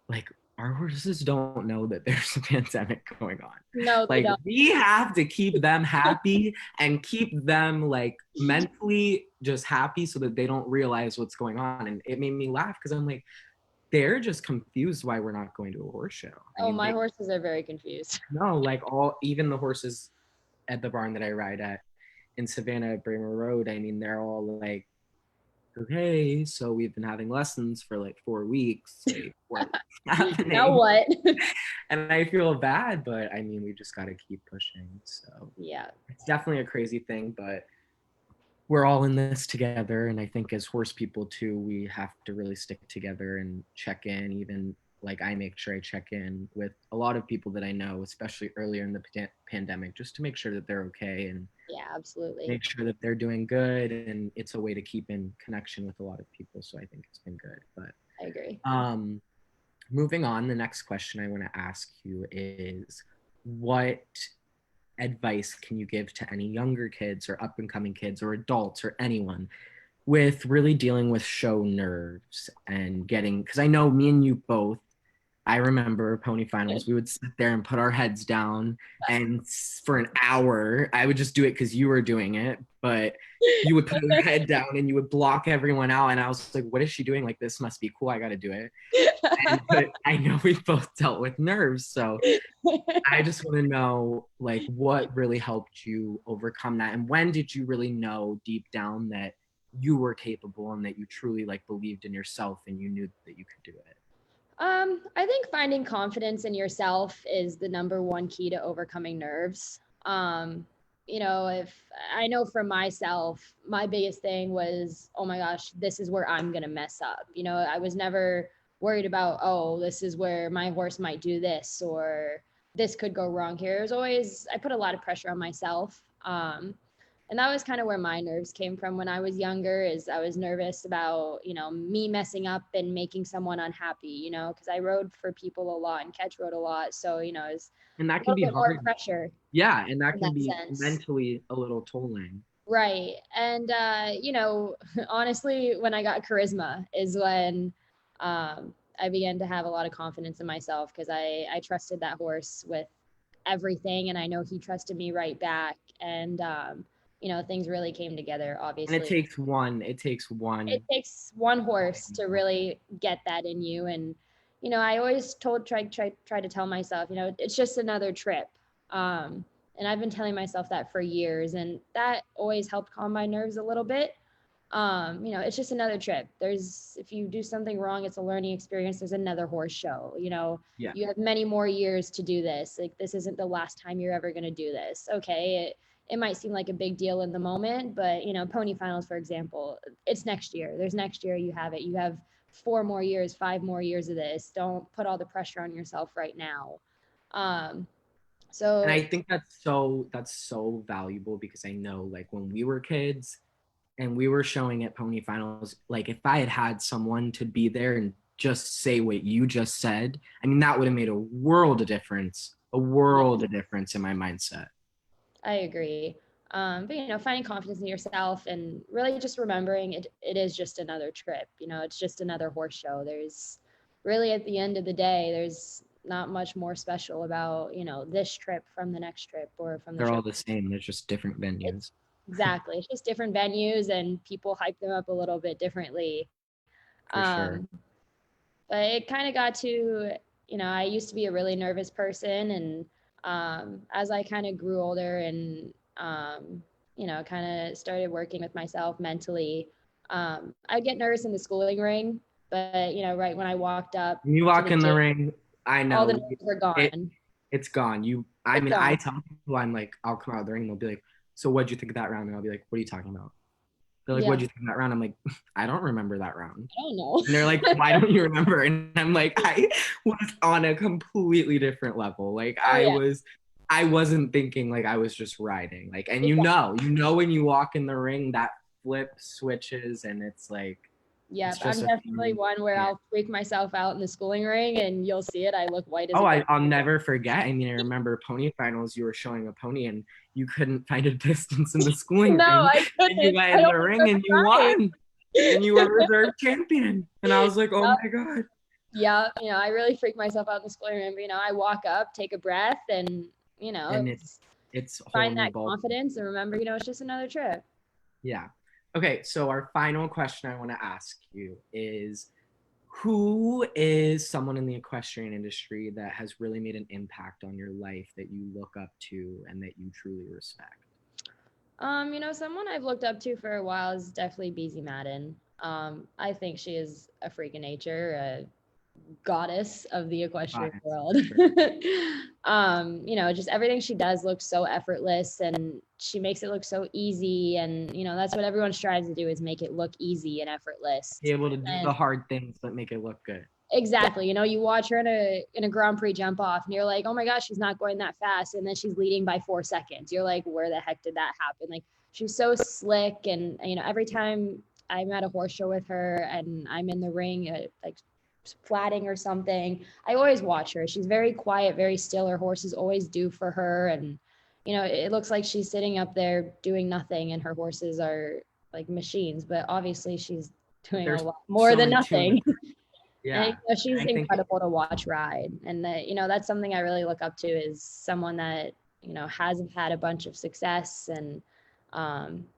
like, our horses don't know that there's a pandemic going on. No, they Like don't. we have to keep them happy and keep them like mentally just happy so that they don't realize what's going on. And it made me laugh because I'm like, they're just confused why we're not going to a horse show. I Oh, mean, my they horses are very confused. know, like even the horses at the barn that I ride at in Savannah at Bramer Road, I mean, they're all like, okay, so we've been having lessons for like 4 weeks. Like, what's Now happening? what? And I feel bad, but I mean, we just got to keep pushing. So Yeah, it's definitely a crazy thing, but we're all in this together. And I think as horse people too, we have to really stick together and check in. Even like I make sure I check in with a lot of people that I know, especially earlier in the pandemic, just to make sure that they're okay and yeah, absolutely. make sure that they're doing good. And it's a way to keep in connection with a lot of people. So I think it's been good. But I agree. um moving on, the next question I want to ask you is, what advice can you give to any younger kids or up and coming kids or adults or anyone with really dealing with show nerves and getting, because I know me and you both, I remember pony finals, we would sit there and put our heads down, and for an hour I would just do it because you were doing it, but you would put your head down and you would block everyone out, and I was like, what is she doing? Like, this must be cool, I got to do it. But I know we both dealt with nerves, so I just want to know, like, what really helped you overcome that, and when did you really know deep down that you were capable and that you truly like believed in yourself and you knew that you could do it? I think finding confidence in yourself is the number one key to overcoming nerves. If I know for myself, my biggest thing was, oh my gosh, this is where I'm going to mess up. I was never worried about, oh, this is where my horse might do this or this could go wrong here. It was always, I put a lot of pressure on myself. And that was kind of where my nerves came from when I was younger, is I was nervous about, me messing up and making someone unhappy, because I rode for people a lot and catch rode a lot. So, it's And a that can little be bit more hard. pressure Yeah, and that in can that be sense. mentally a little tolling. Right. And, honestly, when I got charisma is when I began to have a lot of confidence in myself, because I trusted that horse with everything, and I know he trusted me right back. And, things really came together, And obviously. it It takes one horse to really get that in you. And, I always try to tell myself, it's just another trip. And I've been telling myself that for years, and that always helped calm my nerves a little bit. It's just another trip. If you do something wrong, it's a learning experience. There's another horse show. Yeah. You have many more years to do this. Like, this isn't the last time you're ever going to do this. Okay. It might seem like a big deal in the moment, but pony finals, for example, it's next year. There's next year. You have it. You have 4 more years, 5 more years of this. Don't put all the pressure on yourself right now. And So I think that's so valuable, because I know, like, when we were kids and we were showing at pony finals, like, if I had had someone to be there and just say what you just said, I mean, that would have made a world of difference, in my mindset. I agree. But finding confidence in yourself and really just remembering it is just another trip. It's just another horse show. There's really, at the end of the day, there's not much more special about, this trip from the next trip or from the They're all trip. the same, there's just different venues. Exactly. It's just different venues, and people hype them up a little bit differently. For sure. But it kind of got to, I used to be a really nervous person. And as I kind of grew older and, kind of started working with myself mentally, I'd get nervous in the schooling ring. But, right when I walked up When you to walk the in the gym, ring, I all the know nerves were it gone. it's gone. I It's mean, I gone. tell people, I'm like, I'll come out of the ring and they'll be like, so what'd you think of that round? And I'll be like, what are you talking about? They're like, Yeah. what'd you think of that round? I'm like, I don't remember that round. I don't know. And they're like, why don't you remember? And I'm like, I was on a completely different level. Like, Oh, yeah. I wasn't thinking, like, I was just riding. Like, and when you walk in the ring, that flip switches, and it's like, Yeah, it's I'm just a definitely feeling. one where Yeah. I'll freak myself out in the schooling ring, and you'll see it. I look white as a ghost. I'll never forget. I mean, I remember pony finals, you were showing a pony and you couldn't find a distance in the schooling No, ring. I And you couldn't. got I in the almost ring and you cried. won. And you were reserve champion. And I was like, oh my God. Yeah, I really freak myself out in the schooling room. I walk up, take a breath, and And it's a whole find new that ball. confidence and remember, it's just another trip. Yeah. Okay, so our final question I want to ask you is, who is someone in the equestrian industry that has really made an impact on your life that you look up to and that you truly respect? Someone I've looked up to for a while is definitely BZ Madden. I think she is a freak of nature, a goddess of the equestrian world. Just everything she does looks so effortless, and she makes it look so easy. And that's what everyone strives to do, is make it look easy and effortless. Be able to do the hard things but make it look good. Exactly. You watch her in a Grand Prix jump off, and you're like, oh my gosh, she's not going that fast, and then she's leading by 4 seconds. You're like, where the heck did that happen? Like, she's so slick. And every time I'm at a horse show with her and I'm in the ring, like, flatting or something, I always watch her. She's very quiet, very still. Her horses always do for her. And, you know, it looks like she's sitting up there doing nothing and her horses are like machines, but obviously she's doing There's a lot more so than much to nothing. it. And Yeah. you know, she's I think incredible to watch ride. And that, you know, that's something I really look up to, is someone that, you know, has had a bunch of success and,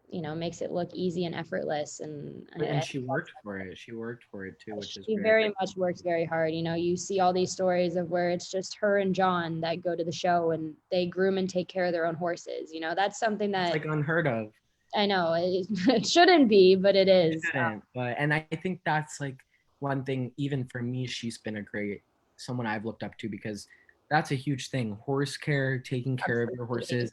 you know, makes it look easy and effortless. And she worked for it. She worked for it too, which is she very much works very hard. You know, you see all these stories of where it's just her and John that go to the show and they groom and take care of their own horses. You know, that's something it's that like unheard of. I know it shouldn't be, but it It is. shouldn't, but and I think that's like one thing. Even for me, she's been a great someone I've looked up to, because that's a huge thing. Horse care, taking care of your Absolutely. horses.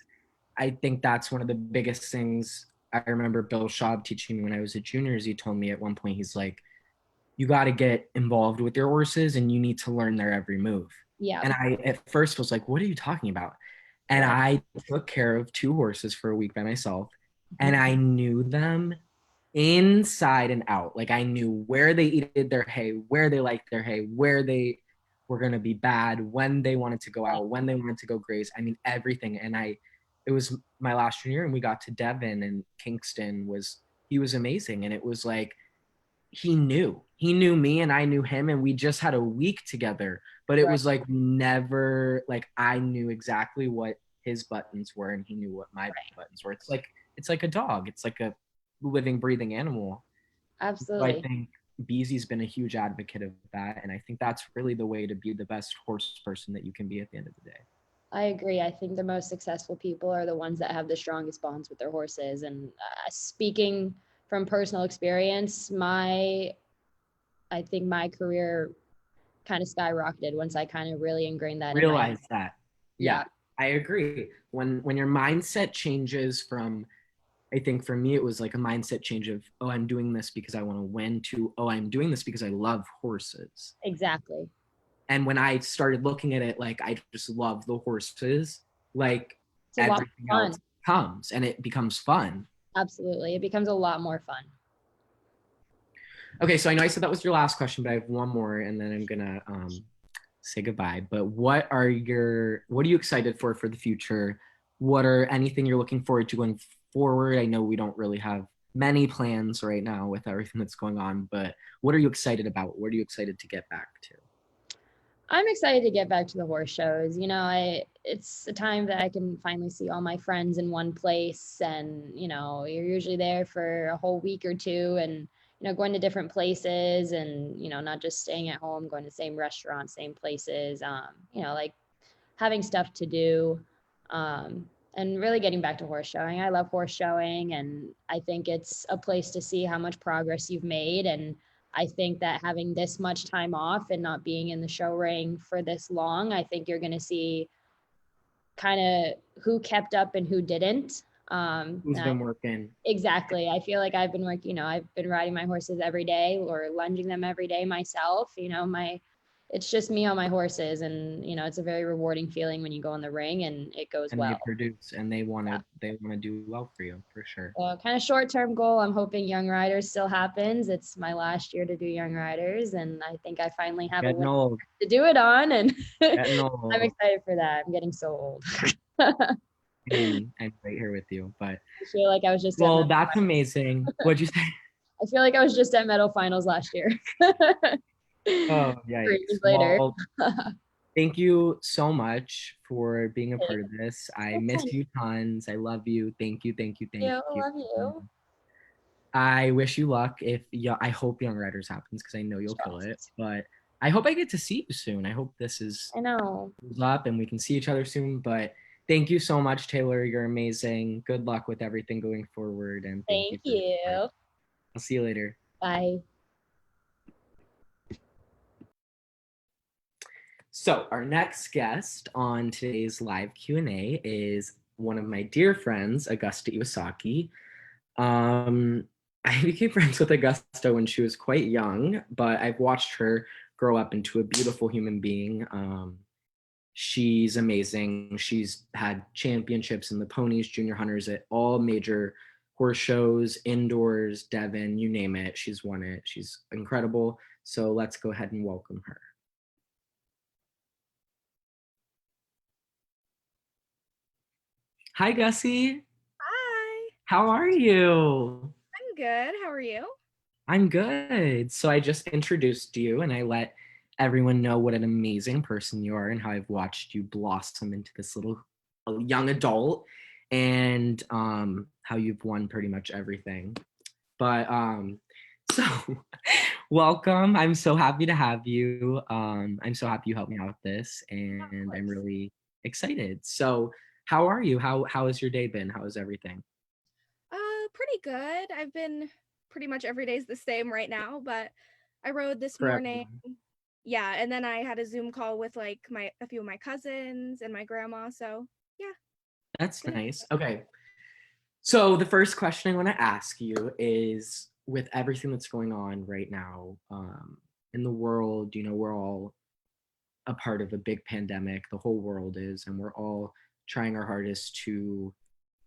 I think that's one of the biggest things. I remember Bill Schaub teaching me when I was a junior. He told me at one point, he's like, you got to get involved with your horses and you need to learn their every move. Yeah. And I at first was like, what are you talking about? And Right. I took care of 2 horses for a week by myself, and I knew them inside and out. Like I knew where they eated their hay, where they liked their hay, where they were going to be bad, when they wanted to go out, when they wanted to go graze. I mean, everything. And it was my last year, and we got to Devon, and Kingston he was amazing. And it was like, he knew me and I knew him, and we just had a week together, but it Right. was like never, like I knew exactly what his buttons were and he knew what my buttons were. It's like a dog. It's like a living, breathing animal. So I Absolutely. think Beezy's been a huge advocate of that, and I think that's really the way to be the best horse person that you can be at the end of the day. I agree. I think the most successful people are the ones that have the strongest bonds with their horses. And speaking from personal experience, I think my career kind of skyrocketed once I kind of really ingrained that in my, Realize that. Yeah, I agree. When your mindset changes from, I think for me, it was like a mindset change of, oh, I'm doing this because I want to win, to, oh, I'm doing this because I love horses. Exactly. And when I started looking at it like I just love the horses, like It's a lot everything more else fun. comes and it becomes fun. Absolutely. It becomes a lot more fun. Okay, so I know I said that was your last question, but I have one more, and then I'm gonna say goodbye. But what are you excited for the future? What are anything you're looking forward to going forward? I know we don't really have many plans right now with everything that's going on, but what are you excited about? What are you excited to get back to? I'm excited to get back to the horse shows. You know, it's a time that I can finally see all my friends in one place, and you know, you're usually there for a whole week or two, and you know, going to different places, and you know, not just staying at home, going to the same restaurants, same places. You know, like having stuff to do, and really getting back to horse showing. I love horse showing, and I think it's a place to see how much progress you've made. And I think that having this much time off and not being in the show ring for this long, I think you're going to see kind of who kept up and who didn't. Who's been working? Exactly. I feel like I've been working, you know, I've been riding my horses every day or lunging them every day myself. You know, it's just me on my horses, and you know, it's a very rewarding feeling when you go in the ring and it goes And well. they produce, and they want to do well for you, for sure. So kind of short-term goal, I'm hoping Young Riders still happens. It's my last year to do Young Riders, and I think I finally have a win to do it on, and I'm excited for that. I'm getting so old. I'm right here with you, but I feel like I was just that's amazing. What'd you say? I feel like I was just at medal finals last year. Oh, yeah. Later. Well, thank you so much for being a part of this. I miss you tons. I love you. Thank you. Thank you. Thank you. I love you. I wish you luck. I hope Young Riders happens, because I know you'll kill it. But I hope I get to see you soon. I hope this is up and we can see each other soon. But thank you so much, Taylor. You're amazing. Good luck with everything going forward. And thank you. I'll see you later. Bye. So our next guest on today's live Q&A is one of my dear friends, Augusta Iwasaki. I became friends with Augusta when she was quite young, but I've watched her grow up into a beautiful human being. She's amazing. She's had championships in the ponies, junior hunters, at all major horse shows, indoors, Devon, you name it. She's won it. She's incredible. So let's go ahead and welcome her. Hi, Gussie. Hi, How are you? I'm good. How are you? I'm good. So I just introduced you and I let everyone know what an amazing person you are and how I've watched you blossom into this little young adult and how you've won pretty much everything. But so welcome. I'm so happy to have you. I'm so happy you helped me out with this and I'm course. really excited. So how are you? How has your day been? How is everything? Pretty good. I've been pretty much every day's the same right now, but I rode this For morning. everyone. Yeah, and then I had a Zoom call with like a few of my cousins and my grandma. So yeah, That's been nice. Okay. So the first question I want to ask you is, with everything that's going on right now in the world, we're all a part of a big pandemic. The whole world is, and we're all trying our hardest to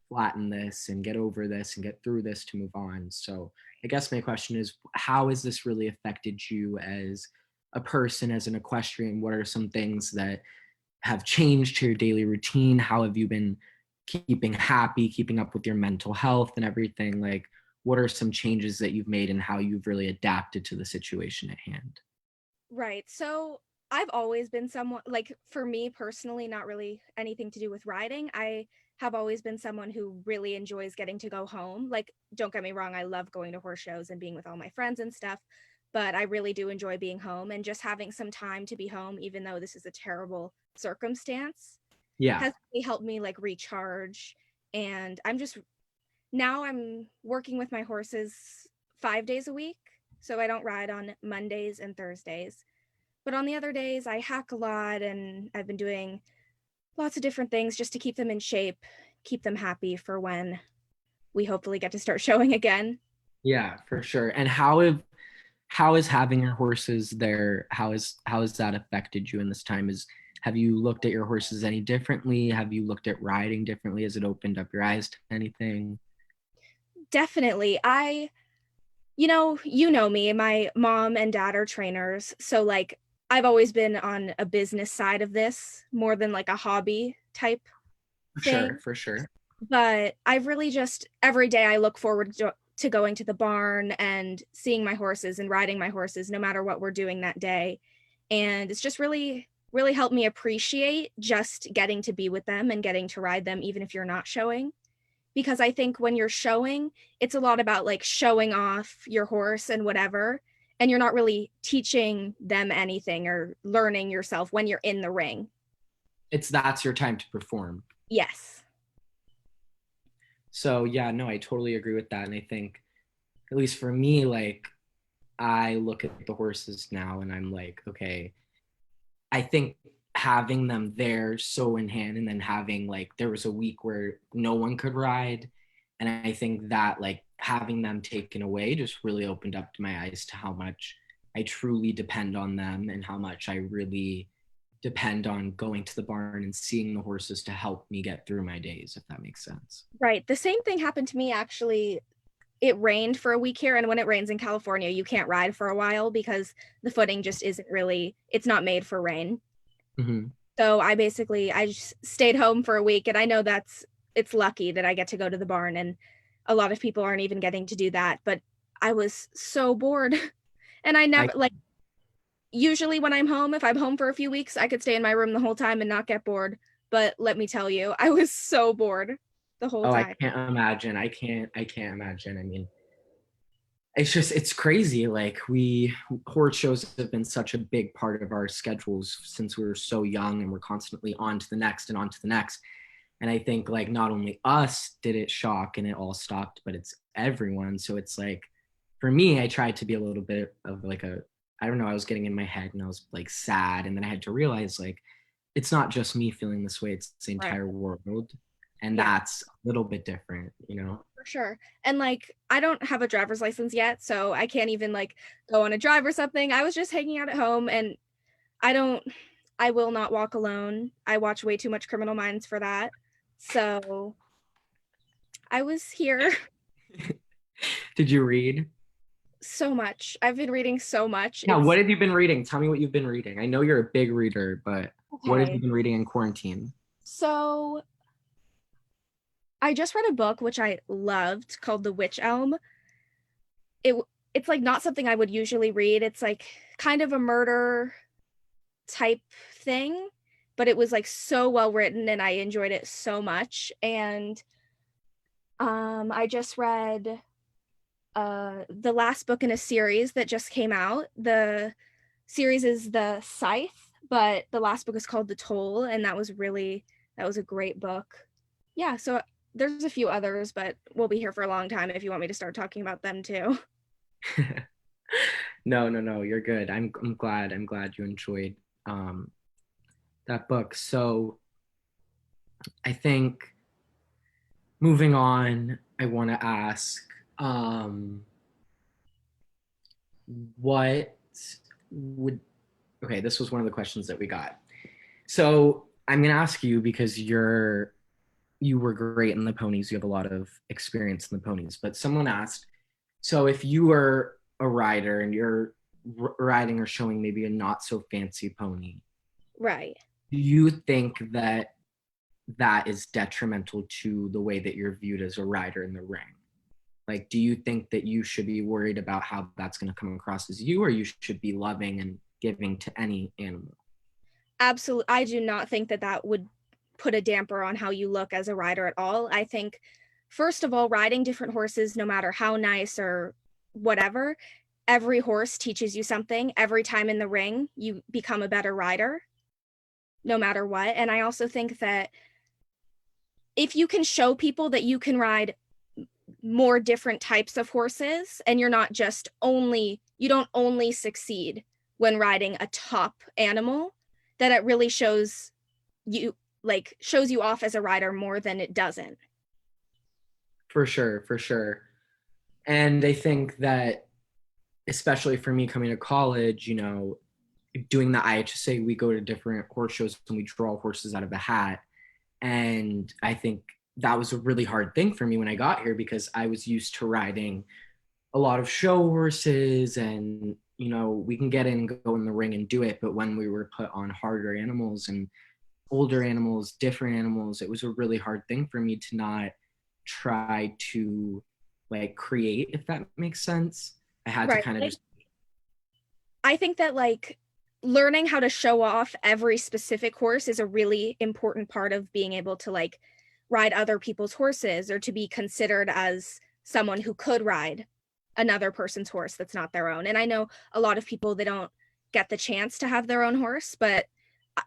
flatten this and get over this and get through this to move on. So I guess my question is, how has this really affected you as a person, as an equestrian? What are some things that have changed to your daily routine? How have you been keeping happy, keeping up with your mental health and everything? Like, what are some changes that you've made and how you've really adapted to the situation at hand? right. So I've always been someone like for me personally, not really anything to do with riding. I have always been someone who really enjoys getting to go home. Like, don't get me wrong, I love going to horse shows and being with all my friends and stuff, but I really do enjoy being home and just having some time to be home, even though this is a terrible circumstance, Yeah. has really helped me like recharge. And I'm working with my horses 5 days a week. So I don't ride on Mondays and Thursdays. But on the other days, I hack a lot and I've been doing lots of different things just to keep them in shape, keep them happy for when we hopefully get to start showing again. Yeah, for sure. And how is having your horses there? How has that affected you in this time? Have you looked at your horses any differently? Have you looked at riding differently? Has it opened up your eyes to anything? Definitely. You know me, my mom and dad are trainers. So like I've always been on a business side of this more than like a hobby type For sure, thing. for sure. But I've really just every day I look forward to going to the barn and seeing my horses and riding my horses no matter what we're doing that day. And it's just really really helped me appreciate just getting to be with them and getting to ride them even if you're not showing, because I think when you're showing, it's a lot about like showing off your horse and whatever, and you're not really teaching them anything or learning yourself when you're in the ring. That's your time to perform. Yes. So yeah, no, I totally agree with that. And I think, at least for me, like, I look at the horses now and I'm like, okay, I think having them there so in hand, and then having, like, there was a week where no one could ride, and I think that, like, having them taken away just really opened up to my eyes to how much I truly depend on them and how much I really depend on going to the barn and seeing the horses to help me get through my days, if that makes sense. Right. The same thing happened to me actually. It rained for a week here, and when it rains in California, you can't ride for a while because the footing just isn't really, it's not made for rain. Mm-hmm. So I just stayed home for a week, and I know it's lucky that I get to go to the barn, and a lot of people aren't even getting to do that, but I was so bored. And I I never like usually when I'm home, if I'm home for a few weeks, I could stay in my room the whole time and not get bored. But let me tell you, I was so bored the whole Oh, I time. can't imagine. I can't imagine. I mean, it's crazy. Like, horror shows have been such a big part of our schedules since we were so young, and we're constantly on to the next and on to the next. And I think, like, not only us did it shock and it all stopped, but it's everyone. So it's like, for me, I tried to be a little bit of like I don't know, I was getting in my head and I was like sad. And then I had to realize, like, it's not just me feeling this way, it's the Right. entire world. And Yeah, that's a little bit different, you know? for sure. And like I don't have a driver's license yet, so I can't even like go on a drive or something. I was just hanging out at home, and I don't I will not walk alone. I watch way too much Criminal Minds for that. So I was here. Did you read? So much. I've been reading so much. Yeah, what have you been reading? Tell me what you've been reading. I know you're a big reader, but what have you Okay. been reading in quarantine? So I just read a book which I loved called The Witch Elm. It it's like not something I would usually read. It's like kind of a murder type thing, but it was like so well written and I enjoyed it so much. And I just read the last book in a series that just came out. The series is The Scythe, but the last book is called The Toll, and that was a great book. Yeah, so there's a few others, but we'll be here for a long time if you want me to start talking about them too. No, you're good. I'm glad. I'm glad you enjoyed um that book. So I think moving on, I want to ask, what would, okay, this was one of the questions that we got. So I'm gonna ask you because you were great in the ponies. You have a lot of experience in the ponies. But someone asked, so if you were a rider and you're riding or showing maybe a not so fancy pony, Right. do you think that that is detrimental to the way that you're viewed as a rider in the ring? Like, do you think that you should be worried about how that's going to come across as you, or you should be loving and giving to any animal? Absolutely. I do not think that that would put a damper on how you look as a rider at all. I think, first of all, riding different horses, no matter how nice or whatever, every horse teaches you something. Every time in the ring, you become a better rider, no matter what. And I also think that if you can show people that you can ride more different types of horses and you don't only succeed when riding a top animal, that it really shows you off as a rider more than it doesn't. For sure, for sure. And I think that, especially for me coming to college, doing the IHSA, we go to different horse shows and we draw horses out of a hat. And I think that was a really hard thing for me when I got here because I was used to riding a lot of show horses and, we can get in and go in the ring and do it. But when we were put on harder animals and older animals, different animals, it was a really hard thing for me to not try to like create, if that makes sense. I had to Right. kind of just. I think that learning how to show off every specific horse is a really important part of being able to ride other people's horses or to be considered as someone who could ride another person's horse that's not their own. And I know a lot of people, they don't get the chance to have their own horse, but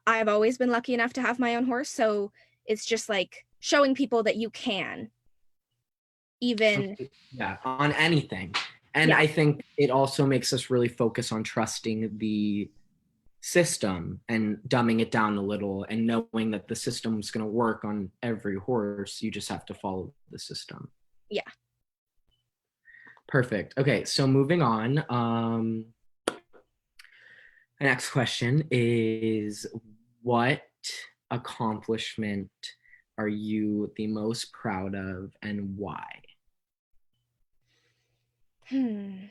I've always been lucky enough to have my own horse. So it's just showing people that you can even. Yeah, on anything. And Yeah. I think it also makes us really focus on trusting the system and dumbing it down a little and knowing that the system's going to work on every horse. You just have to follow the system. Yeah. Perfect. Okay, so moving on. The next question is, what accomplishment are you the most proud of and why? It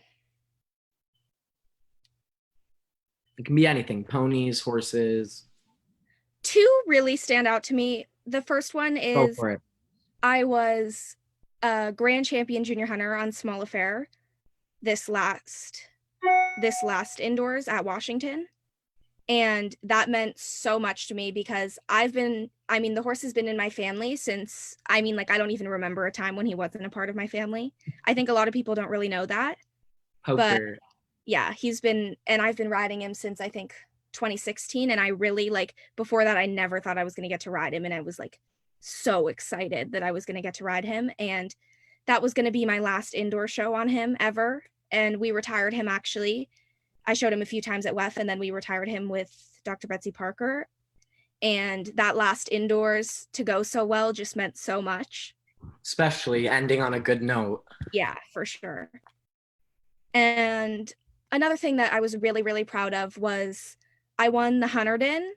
can be anything, ponies, horses. Two really stand out to me. The first one Go is for it. I was a grand champion junior hunter on small affair this last indoors at Washington. And that meant so much to me because the horse has been in my family since, I don't even remember a time when he wasn't a part of my family. I think a lot of people don't really know that. Poker. But yeah, I've been riding him since I think 2016. And I really before that, I never thought I was going to get to ride him. And I was so excited that I was going to get to ride him. And that was going to be my last indoor show on him ever. And we retired him actually. I showed him a few times at WEF and then we retired him with Dr. Betsy Parker. And that last indoors to go so well just meant so much. Especially ending on a good note. Yeah, for sure. And another thing that I was really, really proud of was I won the Hunterdon.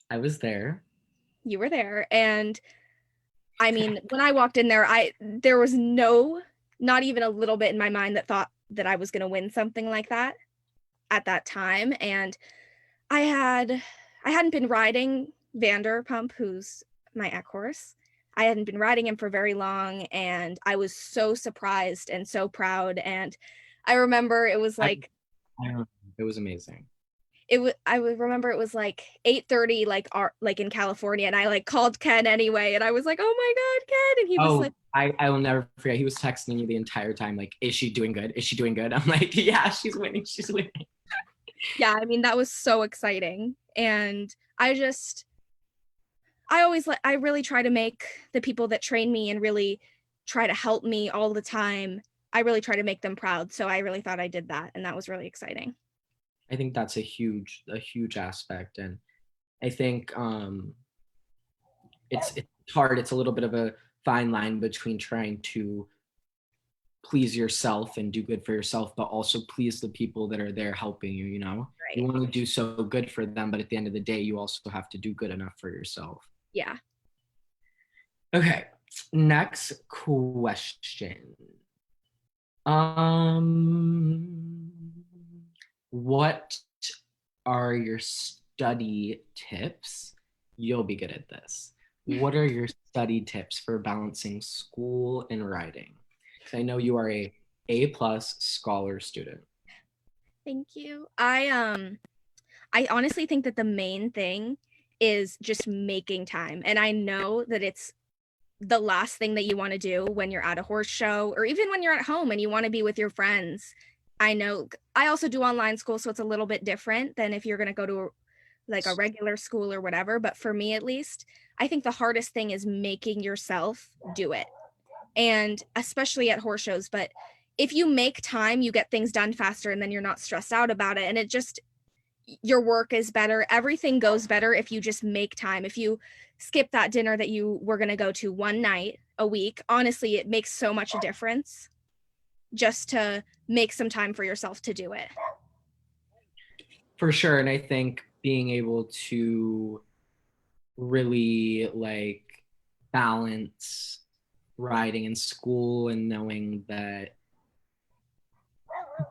I was there. You were there. And when I walked in there, there was no not even a little bit in my mind that thought that I was going to win something like that at that time. And I hadn't been riding Vanderpump, who's my eck horse. I hadn't been riding him for very long, and I was so surprised and so proud. And I remember it was like it was amazing. I would remember it was like 8:30, like in California, and I like called Ken anyway, and I was like, "Oh my God, Ken!" And he was like, I will never forget. He was texting you the entire time, like, "Is she doing good? Is she doing good?" I'm like, "Yeah, she's winning. She's winning." Yeah, I mean, that was so exciting, and I really try to make the people that train me and really try to help me all the time. I really try to make them proud. So I really thought I did that, and that was really exciting. I think that's a huge aspect, and I think it's hard. It's a little bit of a fine line between trying to please yourself and do good for yourself, but also please the people that are there helping you. You know, Right. You want to do so good for them, but at the end of the day, you also have to do good enough for yourself. Yeah. Okay, next question. What are your study tips? You'll be good at this. What are your study tips for balancing school and riding? Because I know you are a A+ scholar student. Thank you. I honestly think that the main thing is just making time. And I know that it's the last thing that you want to do when you're at a horse show, or even when you're at home and you want to be with your friends. I know I also do online school, so it's a little bit different than if you're going to go to like a regular school or whatever. But for me, at least, I think the hardest thing is making yourself do it. And especially at horse shows. But if you make time, you get things done faster, and then you're not stressed out about it. And it just, your work is better. Everything goes better if you just make time. If you skip that dinner that you were going to go to one night a week, honestly, it makes so much a difference just to make some time for yourself to do it. For sure. And I think being able to really like balance riding in school and knowing that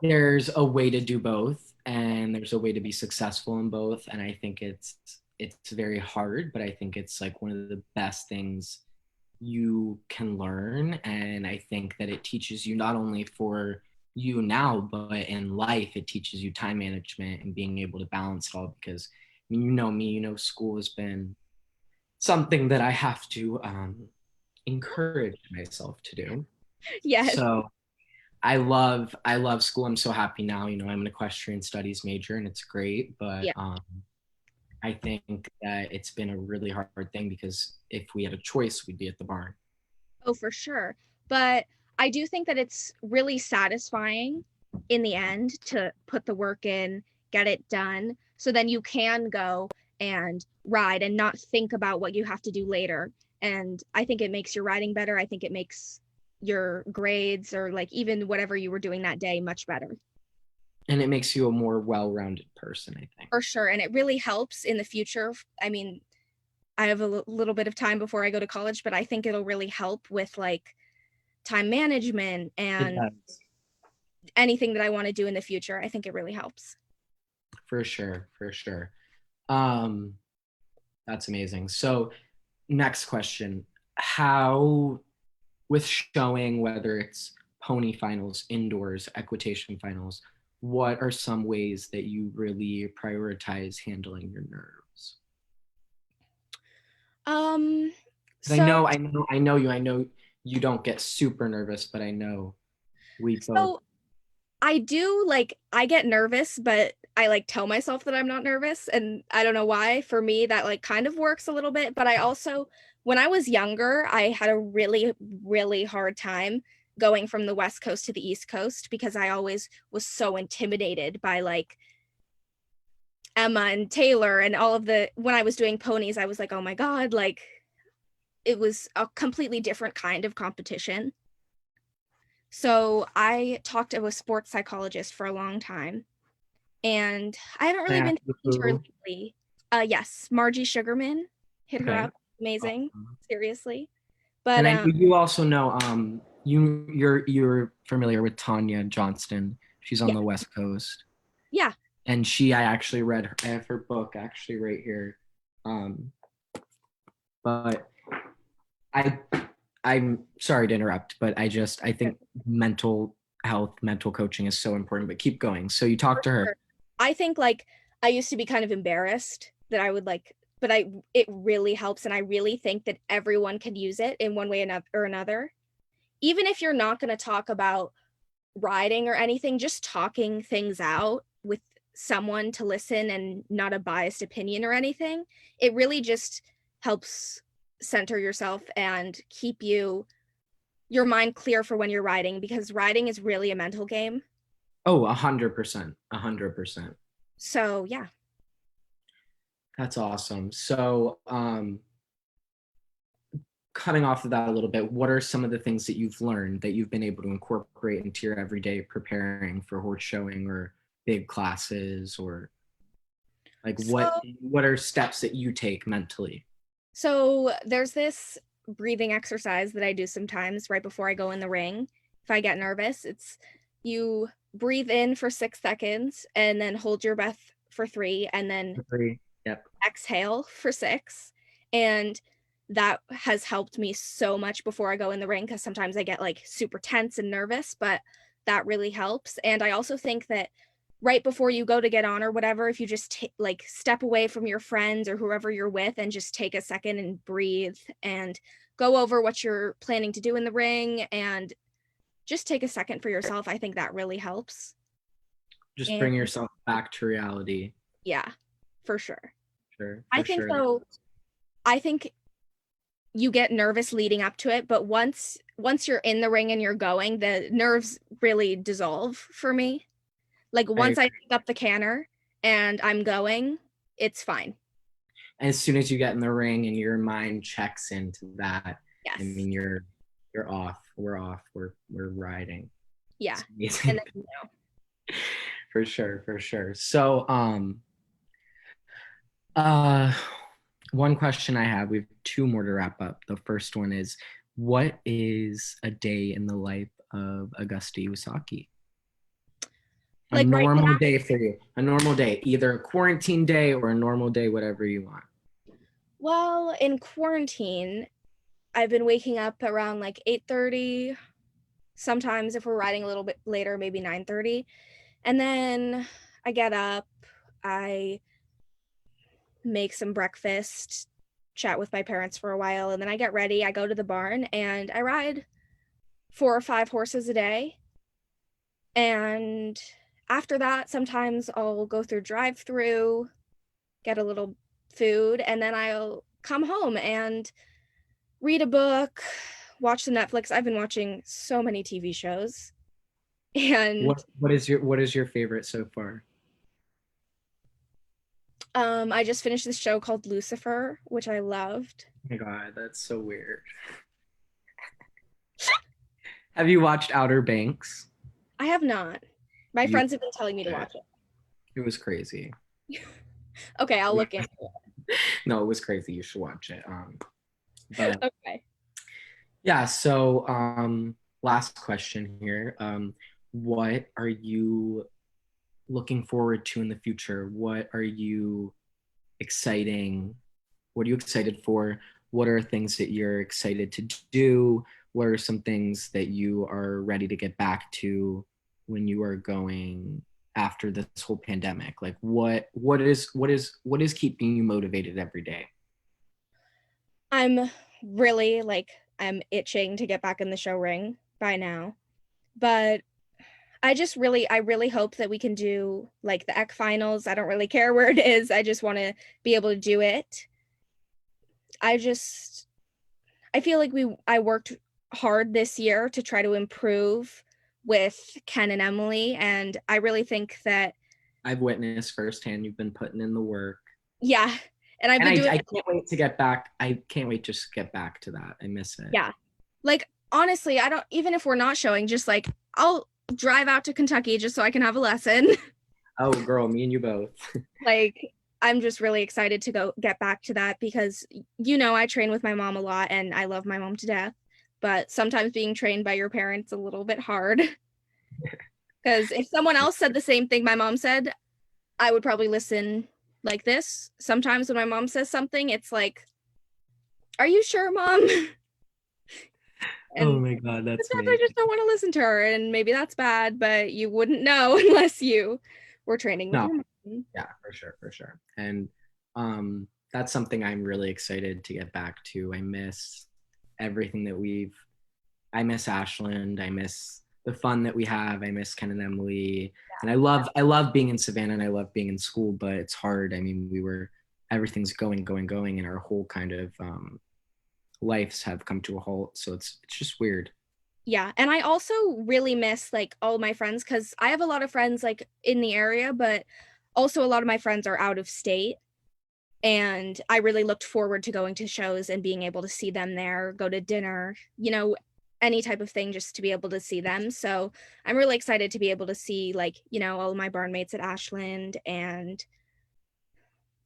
there's a way to do both and there's a way to be successful in both. And I think it's very hard, but I think it's like one of the best things you can learn. And I think that it teaches you not only for you now, but in life, it teaches you time management and being able to balance it all. Because I mean, you know me, school has been something that I have to encourage myself to do. Yes. So I love school. I'm so happy now. I'm an equestrian studies major and it's great, but Yeah. I think that it's been a really hard thing because if we had a choice, we'd be at the barn. Oh, for sure. But I do think that it's really satisfying in the end to put the work in, get it done, so then you can go and ride and not think about what you have to do later. And I think it makes your riding better. I think it makes your grades or like even whatever you were doing that day much better. And it makes you a more well-rounded person, I think. For sure. And it really helps in the future. I mean, I have a little bit of time before I go to college, but I think it'll really help with like time management and anything that I want to do in the future. I think it really helps. For sure. That's amazing. So next question, how, with showing, whether it's pony finals, indoors, equitation finals, what are some ways that you really prioritize handling your nerves? So I know you don't get super nervous, but I know we both. So I do, like, I get nervous, but I like tell myself that I'm not nervous, and I don't know why. For me, that like kind of works a little bit. But I also, when I was younger, I had a really, really hard time going from the West Coast to the East Coast because I always was so intimidated by like Emma and Taylor and all of the, when I was doing ponies, I was like, oh my God, like it was a completely different kind of competition. So I talked to a sports psychologist for a long time, and I haven't really been talking to her lately. Yes, Margie Sugarman, hit her up, amazing, seriously. But and you also know You're familiar with Tanya Johnston. She's on Yeah. the West Coast. Yeah. And I actually read her, I have her book actually right here. But I'm sorry to interrupt, but I think mental health, mental coaching is so important, but keep going. So you talked to her. Sure. I think like I used to be kind of embarrassed that I would like, but it really helps. And I really think that everyone can use it in one way or another. Even if you're not going to talk about riding or anything, just talking things out with someone to listen and not a biased opinion or anything, it really just helps center yourself and keep your mind clear for when you're riding, because riding is really a mental game. Oh, 100%. 100%. So yeah. That's awesome. So cutting off of that a little bit, what are some of the things that you've learned that you've been able to incorporate into your everyday preparing for horse showing or big classes, or like what are steps that you take mentally? So there's this breathing exercise that I do sometimes right before I go in the ring. If I get nervous, it's you breathe in for 6 seconds and then hold your breath for 3 and then 3. Yep. exhale for 6. And that has helped me so much before I go in the ring, because sometimes I get like super tense and nervous, but that really helps. And I also think that right before you go to get on or whatever, if you just like step away from your friends or whoever you're with and just take a second and breathe and go over what you're planning to do in the ring and just take a second for yourself, I think that really helps. Just bring yourself back to reality. Yeah, for sure. Sure. I think though, I think you get nervous leading up to it, but once you're in the ring and you're going, the nerves really dissolve for me. Like once I pick up the canner and I'm going, it's fine. And as soon as you get in the ring and your mind checks into that, yes. I mean you're off. We're off. We're riding. Yeah. And then, you know. For sure. So one question I have, we have 2 more to wrap up. The first one is, what is a day in the life of Augusta Iwasaki? Like a normal day for you. A normal day, either a quarantine day or a normal day, whatever you want. Well, in quarantine, I've been waking up around like 8:30. Sometimes if we're riding a little bit later, maybe 9:30. And then I get up, I make some breakfast, chat with my parents for a while, and then I get ready, I go to the barn, and I ride 4 or 5 horses a day. And after that, sometimes I'll go through drive-through, get a little food, and then I'll come home and read a book, watch some Netflix. I've been watching so many TV shows. And what is your favorite so far? I just finished this show called Lucifer, which I loved. Oh my God, that's so weird. Have you watched Outer Banks? I have not. My friends have been telling me to watch it. It was crazy. Okay, I'll look into it. No, it was crazy. You should watch it. But okay. Yeah, so last question here. What are you looking forward to in the future? What are you excited for? What are things that you're excited to do? What are some things that you are ready to get back to when you are going after this whole pandemic? Like what is keeping you motivated every day? I'm really I'm itching to get back in the show ring by now, but I really hope that we can do like the EC finals. I don't really care where it is. I just want to be able to do it. I feel like I worked hard this year to try to improve with Ken and Emily, and I really think that I've witnessed firsthand you've been putting in the work. Yeah. And I can't wait to get back. I can't wait to just get back to that. I miss it. Yeah. Like, honestly, I don't, even if we're not showing, just like, I'll drive out to Kentucky just so I can have a lesson. Oh, girl, me and you both. Like, I'm just really excited to go get back to that because, I train with my mom a lot and I love my mom to death. but sometimes being trained by your parents a little bit hard. Because if someone else said the same thing my mom said, I would probably listen like this. Sometimes when my mom says something, it's like, are you sure, Mom? Oh And my God, that's sometimes I amazing. just don't want to listen to her, and maybe that's bad, but you wouldn't know unless you were training with No, your mom. yeah, for sure, for sure. And that's something I'm really excited to get back to. I miss everything that I miss Ashland. I miss the fun that we have. I miss Ken and Emily. And I love being in Savannah and I love being in school, but it's hard. I mean, everything's going, and our whole kind of lives have come to a halt. So it's just weird. Yeah, and I also really miss like all my friends, because I have a lot of friends like in the area, but also a lot of my friends are out of state. And I really looked forward to going to shows and being able to see them there, go to dinner, any type of thing just to be able to see them. So I'm really excited to be able to see like, all of my barn mates at Ashland, and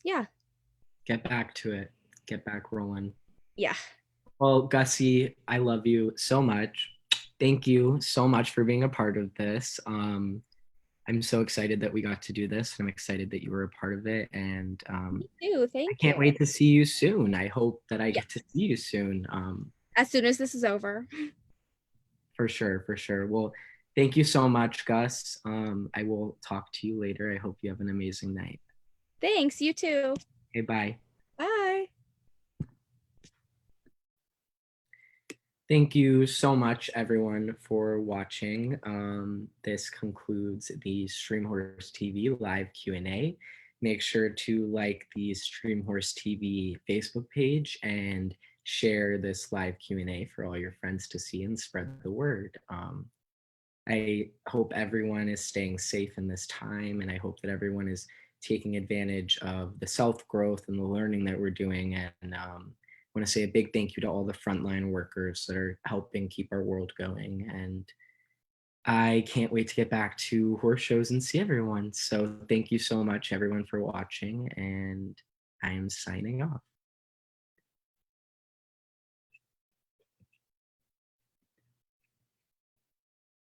yeah. Get back to it. Get back rolling. Yeah. Well, Gussie, I love you so much. Thank you so much for being a part of this. I'm so excited that we got to do this. I'm excited that you were a part of it. And Me too. Thank I can't you. wait to see you soon. I hope that I Yeah. get to see you soon. As soon as this is over. For sure, for sure. Well, thank you so much, Gus. I will talk to you later. I hope you have an amazing night. Thanks, you too. Okay, bye. Bye. Thank you so much, everyone, for watching. This concludes the Stream Horse TV live Q&A. Make sure to like the Stream Horse TV Facebook page and share this live Q&A for all your friends to see and spread the word. I hope everyone is staying safe in this time, and I hope that everyone is taking advantage of the self-growth and the learning that we're doing. And I want to say a big thank you to all the frontline workers that are helping keep our world going. And I can't wait to get back to horse shows and see everyone. So thank you so much, everyone, for watching, and I am signing off.